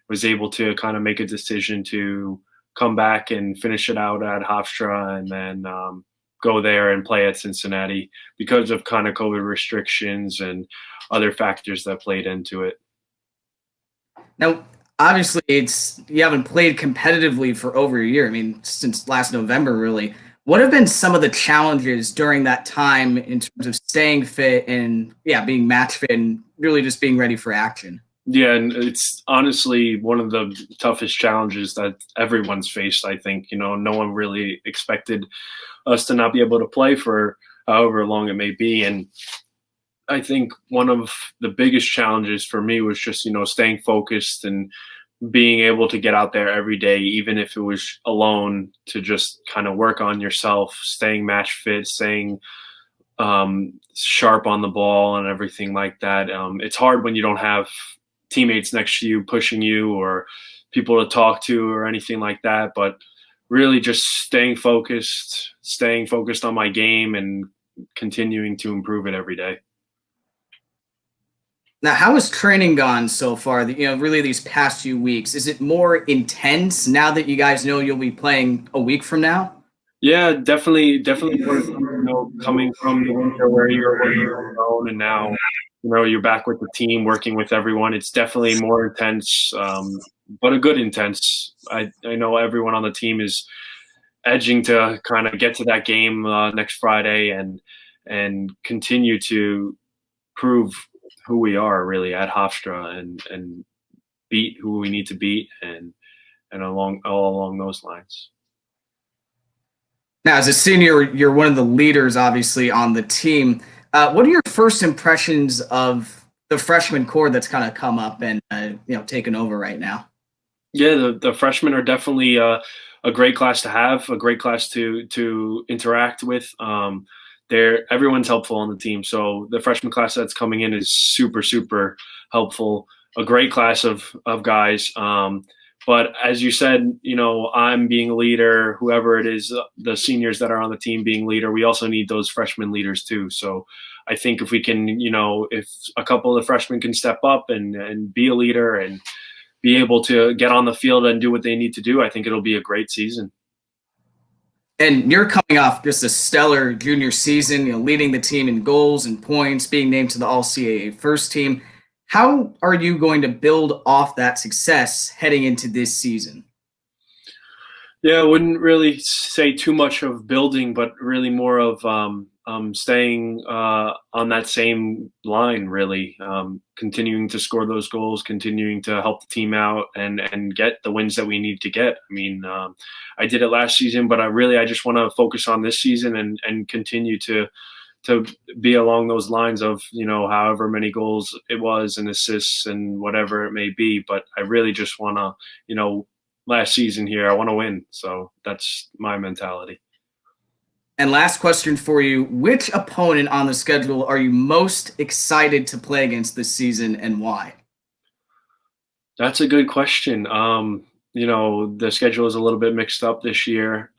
was able to kind of make a decision to come back and finish it out at Hofstra and then go there and play at Cincinnati because of kind of COVID restrictions and other factors that played into it. Now, obviously, you haven't played competitively for over a year. I mean, since last November, really. What have been some of the challenges during that time in terms of staying fit and, being match fit and really just being ready for action? Yeah, and it's honestly one of the toughest challenges that everyone's faced, I think. No one really expected us to not be able to play for however long it may be. And I think one of the biggest challenges for me was just, staying focused and being able to get out there every day, even if it was alone, to just kind of work on yourself, staying match fit, staying sharp on the ball and everything like that. It's hard when you don't have teammates next to you pushing you or people to talk to or anything like that, but really just staying focused on my game and continuing to improve it every day. Now, how has training gone so far? Really these past few weeks, is it more intense now that you guys know you'll be playing a week from now? Yeah, definitely. Coming from the winter where you're alone and now, you're back with the team, working with everyone. It's definitely more intense, but a good intense. I know everyone on the team is edging to kind of get to that game next Friday and continue to prove who we are really at Hofstra and beat who we need to beat and all along those lines. Now, as a senior, you're one of the leaders, obviously, on the team. What are your first impressions of the freshman core that's kind of come up and taken over right now? Yeah, the freshmen are definitely a great class to have, a great class to interact with. Everyone's helpful on the team. So the freshman class that's coming in is super, super helpful. A great class of guys. But as you said, I'm being a leader, whoever it is, the seniors that are on the team being leader, we also need those freshman leaders too. So I think if we can, if a couple of the freshmen can step up and be a leader and be able to get on the field and do what they need to do, I think it'll be a great season. And you're coming off just a stellar junior season, leading the team in goals and points, being named to the All-CAA first team. How are you going to build off that success heading into this season? Yeah, I wouldn't really say too much of building, but really more of staying on that same line, really. Continuing to score those goals, continuing to help the team out and get the wins that we need to get. I mean, I did it last season, but I just want to focus on this season and continue to be along those lines of, however many goals it was and assists and whatever it may be. But I really just want to, last season here, I want to win. So that's my mentality. And last question for you, which opponent on the schedule are you most excited to play against this season and why? That's a good question. The schedule is a little bit mixed up this year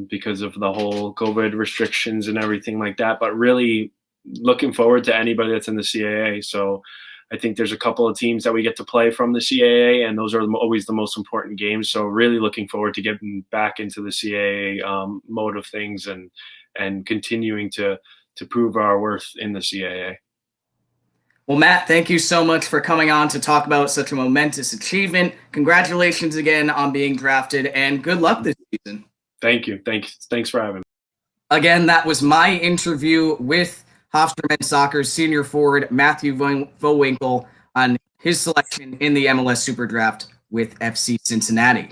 because of the whole COVID restrictions and everything like that, but really looking forward to anybody that's in the CAA. So I think there's a couple of teams that we get to play from the CAA, and those are always the most important games. So really looking forward to getting back into the CAA mode of things and continuing to prove our worth in the CAA. Well, Matt, thank you so much for coming on to talk about such a momentous achievement. Congratulations again on being drafted, and good luck this season. Thank you. Thanks for having me. Again, that was my interview with Hofstra men's soccer's senior forward Matthew Vowinkle on his selection in the MLS Super Draft with FC Cincinnati.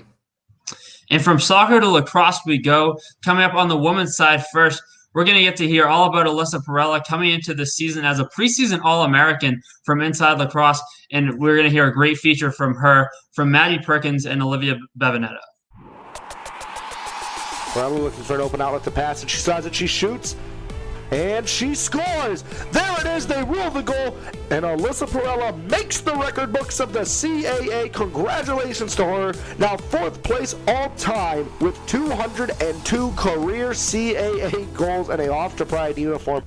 And from soccer to lacrosse we go. Coming up on the women's side first, we're going to get to hear all about Alyssa Perella coming into the season as a preseason All-American from Inside Lacrosse, and we're going to hear a great feature from her, from Maddie Perkins and Olivia Bevanetto. Perella looking for an open outlet to pass, and she saws it, she shoots, and she scores! There it is, they rule the goal, and Alyssa Perella makes the record books of the CAA. Congratulations to her. Now 4th place all-time with 202 career CAA goals and a Hofstra Pride uniform.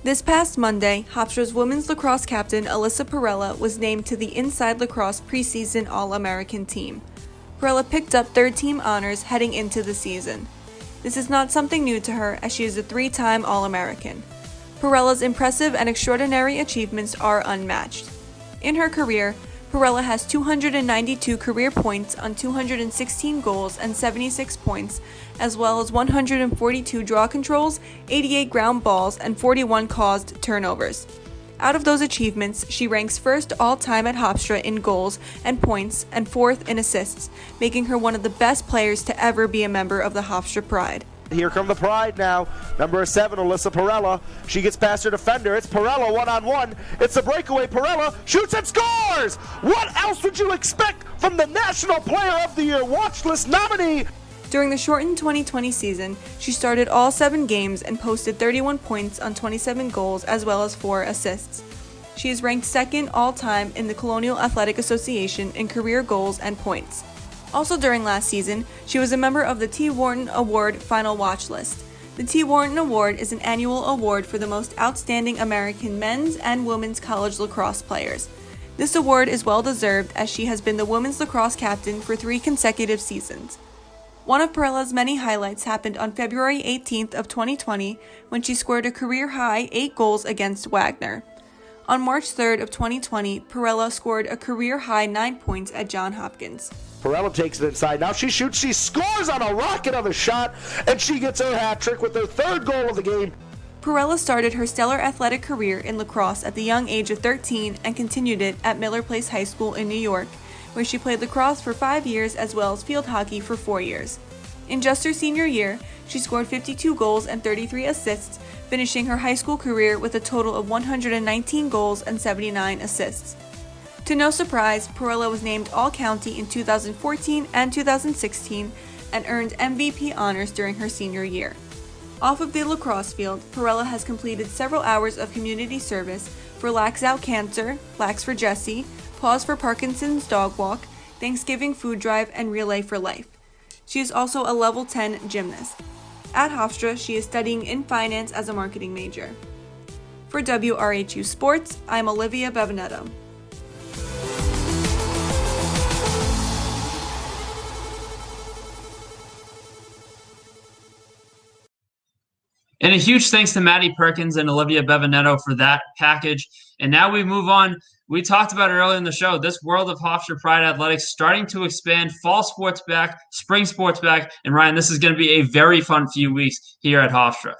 This past Monday, Hofstra's women's lacrosse captain Alyssa Perella was named to the Inside Lacrosse preseason All-American team. Perella picked up 3rd-team honors heading into the season. This is not something new to her, as she is a 3-time All-American. Perella's impressive and extraordinary achievements are unmatched. In her career, Perella has 292 career points on 216 goals and 76 points, as well as 142 draw controls, 88 ground balls, and 41 caused turnovers. Out of those achievements, she ranks 1st all-time at Hofstra in goals and points and 4th in assists, making her one of the best players to ever be a member of the Hofstra Pride. Here come the Pride now. Number 7, Alyssa Perella. She gets past her defender. It's Perella one-on-one. It's a breakaway. Perella shoots and scores! What else would you expect from the National Player of the Year watch list nominee? During the shortened 2020 season, she started all 7 games and posted 31 points on 27 goals as well as 4 assists. She is ranked 2nd all-time in the Colonial Athletic Association in career goals and points. Also during last season, she was a member of the T. Wharton Award final watch list. The T. Wharton Award is an annual award for the most outstanding American men's and women's college lacrosse players. This award is well deserved, as she has been the women's lacrosse captain for 3 consecutive seasons. One of Perella's many highlights happened on February 18th of 2020 when she scored a career-high 8 goals against Wagner. On March 3rd of 2020, Perella scored a career-high 9 points at Johns Hopkins. Perella takes it inside. Now she shoots, she scores on a rocket of a shot, and she gets her hat trick with her 3rd goal of the game. Perella started her stellar athletic career in lacrosse at the young age of 13 and continued it at Miller Place High School in New York, where she played lacrosse for 5 years as well as field hockey for 4 years. In just her senior year, she scored 52 goals and 33 assists, finishing her high school career with a total of 119 goals and 79 assists. To no surprise, Perella was named All-County in 2014 and 2016 and earned MVP honors during her senior year. Off of the lacrosse field, Perella has completed several hours of community service for Lax Out Cancer, Lax for Jesse, Pause for Parkinson's Dog Walk, Thanksgiving Food Drive, and Relay for Life. She is also a level 10 gymnast. At Hofstra, she is studying in finance as a marketing major. For WRHU Sports, I'm Olivia Bevanetto. And a huge thanks to Maddie Perkins and Olivia Bevanetto for that package. And now we move on. We talked about it earlier in the show. This world of Hofstra Pride Athletics starting to expand. Fall sports back, spring sports back. And Ryan, this is going to be a very fun few weeks here at Hofstra.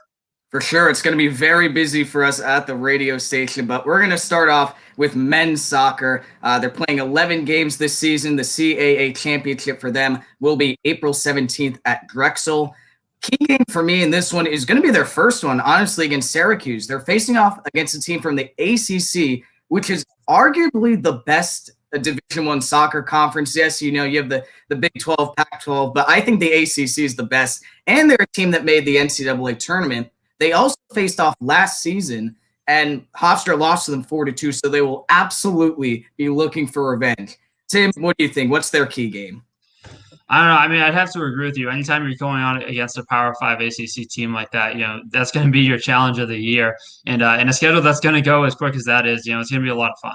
For sure. It's going to be very busy for us at the radio station, but we're going to start off with men's soccer. They're playing 11 games this season. The CAA championship for them will be April 17th at Drexel. Key game for me in this one is going to be their first one, honestly, against Syracuse. They're facing off against a team from the ACC, which is arguably the best Division I soccer conference. Yes, you know, you have the Big 12, Pac-12, but I think the ACC is the best, and they're a team that made the NCAA tournament. They also faced off last season, and Hofstra lost to them 4-2, so they will absolutely be looking for revenge. Tim, what do you think? What's their key game? I don't know. I mean, I'd have to agree with you. Anytime you're going on against a Power 5 ACC team like that, you know, that's going to be your challenge of the year. And a schedule that's going to go as quick as that is, you know, it's going to be a lot of fun.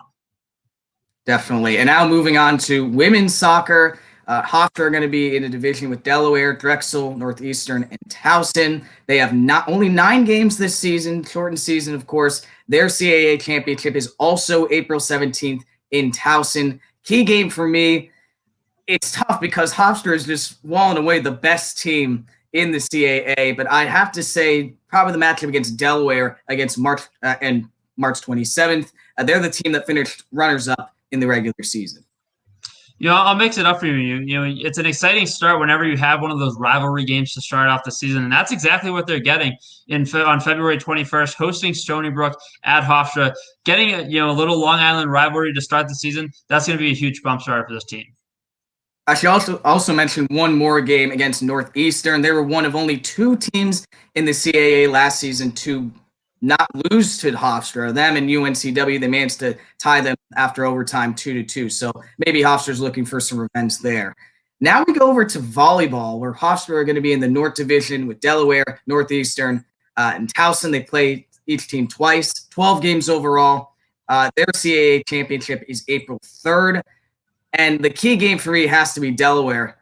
Definitely. And now moving on to women's soccer. Hofstra are going to be in a division with Delaware, Drexel, Northeastern, and Towson. They have only 9 games this season, shortened season, of course. Their CAA championship is also April 17th in Towson. Key game for me, it's tough because Hofstra is just walling away the best team in the CAA, but I have to say probably the matchup against Delaware against March 27th. They're the team that finished runners-up in the regular season. I'll mix it up for you. It's an exciting start whenever you have one of those rivalry games to start off the season, and that's exactly what they're getting on February 21st, hosting Stony Brook at Hofstra, getting a little Long Island rivalry to start the season. That's going to be a huge bump start for this team. I should also mention one more game against Northeastern. They were one of only 2 teams in the CAA last season to not lose to Hofstra. Them and UNCW, they managed to tie them after overtime 2-2. So maybe Hofstra's looking for some revenge there. Now we go over to volleyball, where Hofstra are going to be in the North Division with Delaware, Northeastern, and Towson. They play each team twice, 12 games overall. Their CAA championship is April 3rd. And the key game for me has to be Delaware.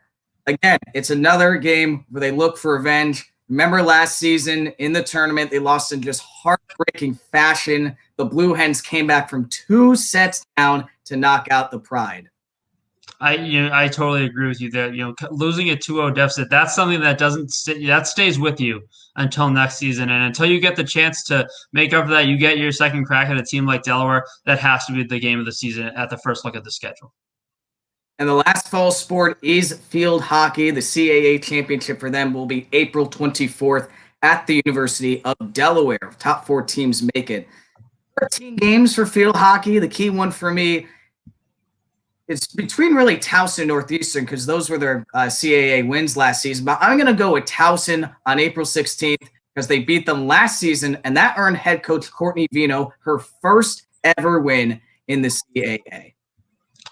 Again, it's another game where they look for revenge. Remember last season in the tournament, they lost in just heartbreaking fashion. The Blue Hens came back from 2 sets down to knock out the Pride. I totally agree with you there. Losing a 2-0 deficit, that's something that that stays with you until next season. And until you get the chance to make up for that, you get your second crack at a team like Delaware. That has to be the game of the season at the first look at the schedule. And the last fall sport is field hockey. The CAA championship for them will be April 24th at the University of Delaware. Top 4 teams make it. 13 games for field hockey. The key one for me, it's between really Towson and Northeastern because those were their CAA wins last season. But I'm going to go with Towson on April 16th because they beat them last season, and that earned head coach Courtney Vino her first ever win in the CAA.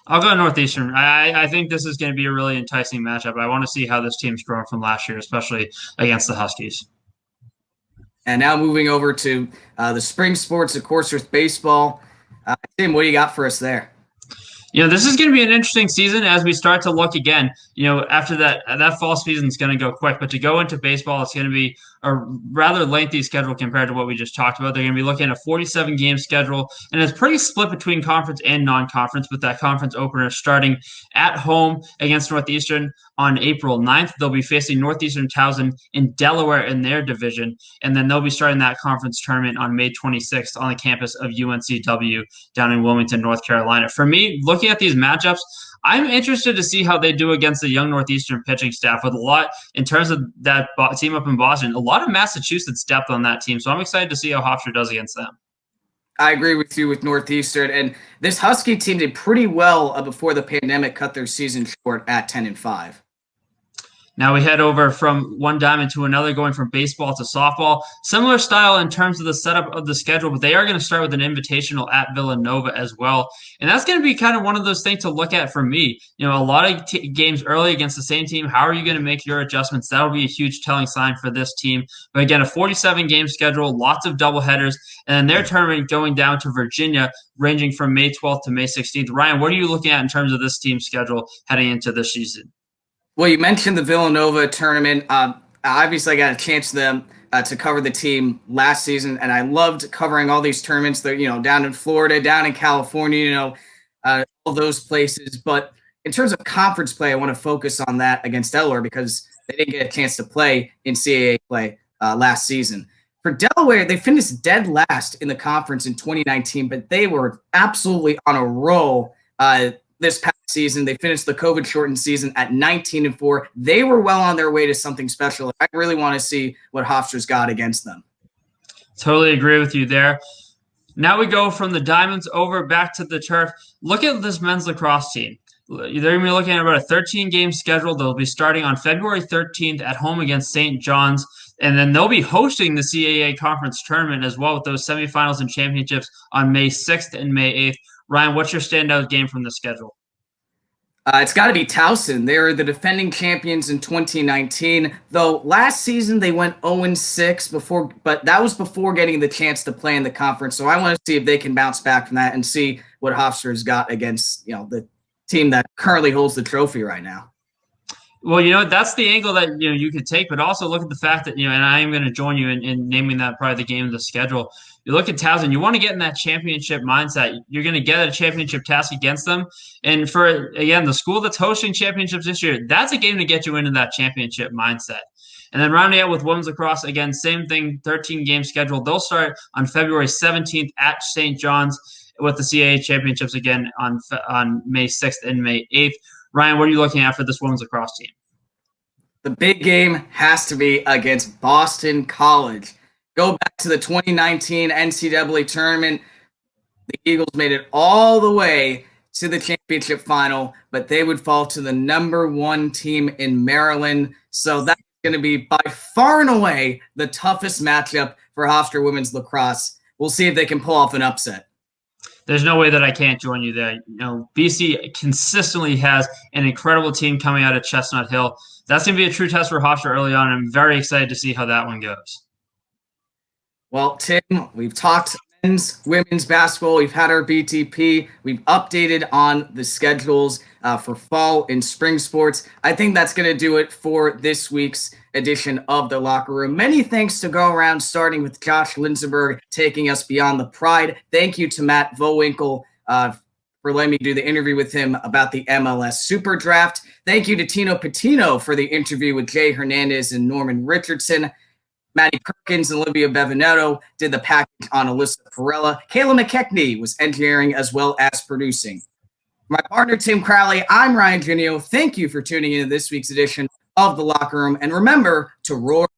I'll go Northeastern. I think this is going to be a really enticing matchup. I want to see how this team's grown from last year, especially against the Huskies. And now moving over to the spring sports, of course, with baseball. Tim, what do you got for us there? This is going to be an interesting season as we start to look again. After that fall season is going to go quick, but to go into baseball, it's going to be a rather lengthy schedule compared to what we just talked about. They're going to be looking at a 47-game schedule, and it's pretty split between conference and non-conference, with that conference opener starting at home against Northeastern on April 9th. They'll be facing Northeastern Towson in Delaware in their division, and then they'll be starting that conference tournament on May 26th on the campus of UNCW down in Wilmington, North Carolina. For me, looking at these matchups, I'm interested to see how they do against the young Northeastern pitching staff with a lot, in terms of that team up in Boston, a lot of Massachusetts depth on that team. So I'm excited to see how Hofstra does against them. I agree with you with Northeastern. And this Husky team did pretty well before the pandemic cut their season short at 10-5. Now we head over from one diamond to another, going from baseball to softball. Similar style in terms of the setup of the schedule, but they are going to start with an invitational at Villanova as well. And that's going to be kind of one of those things to look at for me. A lot of games early against the same team. How are you going to make your adjustments? That'll be a huge telling sign for this team. But again, a 47-game schedule, lots of doubleheaders, and then their tournament going down to Virginia, ranging from May 12th to May 16th. Ryan, what are you looking at in terms of this team's schedule heading into this season? Well, you mentioned the Villanova tournament. Obviously, I got a chance to cover the team last season, and I loved covering all these tournaments. That down in Florida, down in California, all those places. But in terms of conference play, I want to focus on that against Delaware because they didn't get a chance to play in CAA play last season. For Delaware, they finished dead last in the conference in 2019, but they were absolutely on a roll this past season. They finished the COVID-shortened season at 19-4. They were well on their way to something special. I really want to see what Hofstra's got against them. Totally agree with you there. Now we go from the diamonds over back to the turf. Look at this men's lacrosse team. They're going to be looking at about a 13-game schedule. They'll be starting on February 13th at home against St. John's, and then they'll be hosting the CAA conference tournament as well with those semifinals and championships on May 6th and May 8th. Ryan, what's your standout game from the schedule? It's got to be Towson. They were the defending champions in 2019, though last season they went 0-6 but that was before getting the chance to play in the conference. So I want to see if they can bounce back from that and see what Hofstra's got against, the team that currently holds the trophy right now. Well, that's the angle that you could take, but also look at the fact that and I am going to join you in naming that probably the game of the schedule. You look at Towson, you want to get in that championship mindset. You're going to get a championship task against them, and for again the school that's hosting championships this year, that's a game to get you into that championship mindset. And then rounding out with women's lacrosse, again, same thing, 13-game schedule. They'll start on February 17th at St. John's with the CAA championships again on May 6th and May 8th. Ryan, what are you looking at for this women's lacrosse team? The big game has to be against Boston College. Go back to the 2019 NCAA tournament. The Eagles made it all the way to the championship final, but they would fall to the #1 team in Maryland. So that's going to be by far and away the toughest matchup for Hofstra women's lacrosse. We'll see if they can pull off an upset. There's no way that I can't join you there. BC consistently has an incredible team coming out of Chestnut Hill. That's going to be a true test for Hofstra early on. I'm very excited to see how that one goes. Well, Tim, we've talked men's, women's basketball. We've had our BTP. We've updated on the schedules for fall and spring sports. I think that's going to do it for this week's edition of The Locker Room. Many thanks to go around, starting with Josh Linsenberg taking us beyond the Pride. Thank you to Matt Vowinkle for letting me do the interview with him about the MLS Super Draft. Thank you to Tino Patino for the interview with Jay Hernandez and Norman Richardson. Maddie Perkins and Olivia Bevinetto did the package on Alyssa Perella. Kayla Mckechnie was engineering as well as producing. My partner, Tim Crowley, I'm Ryan Ginio. Thank you for tuning in to this week's edition of The Locker Room. And remember to roar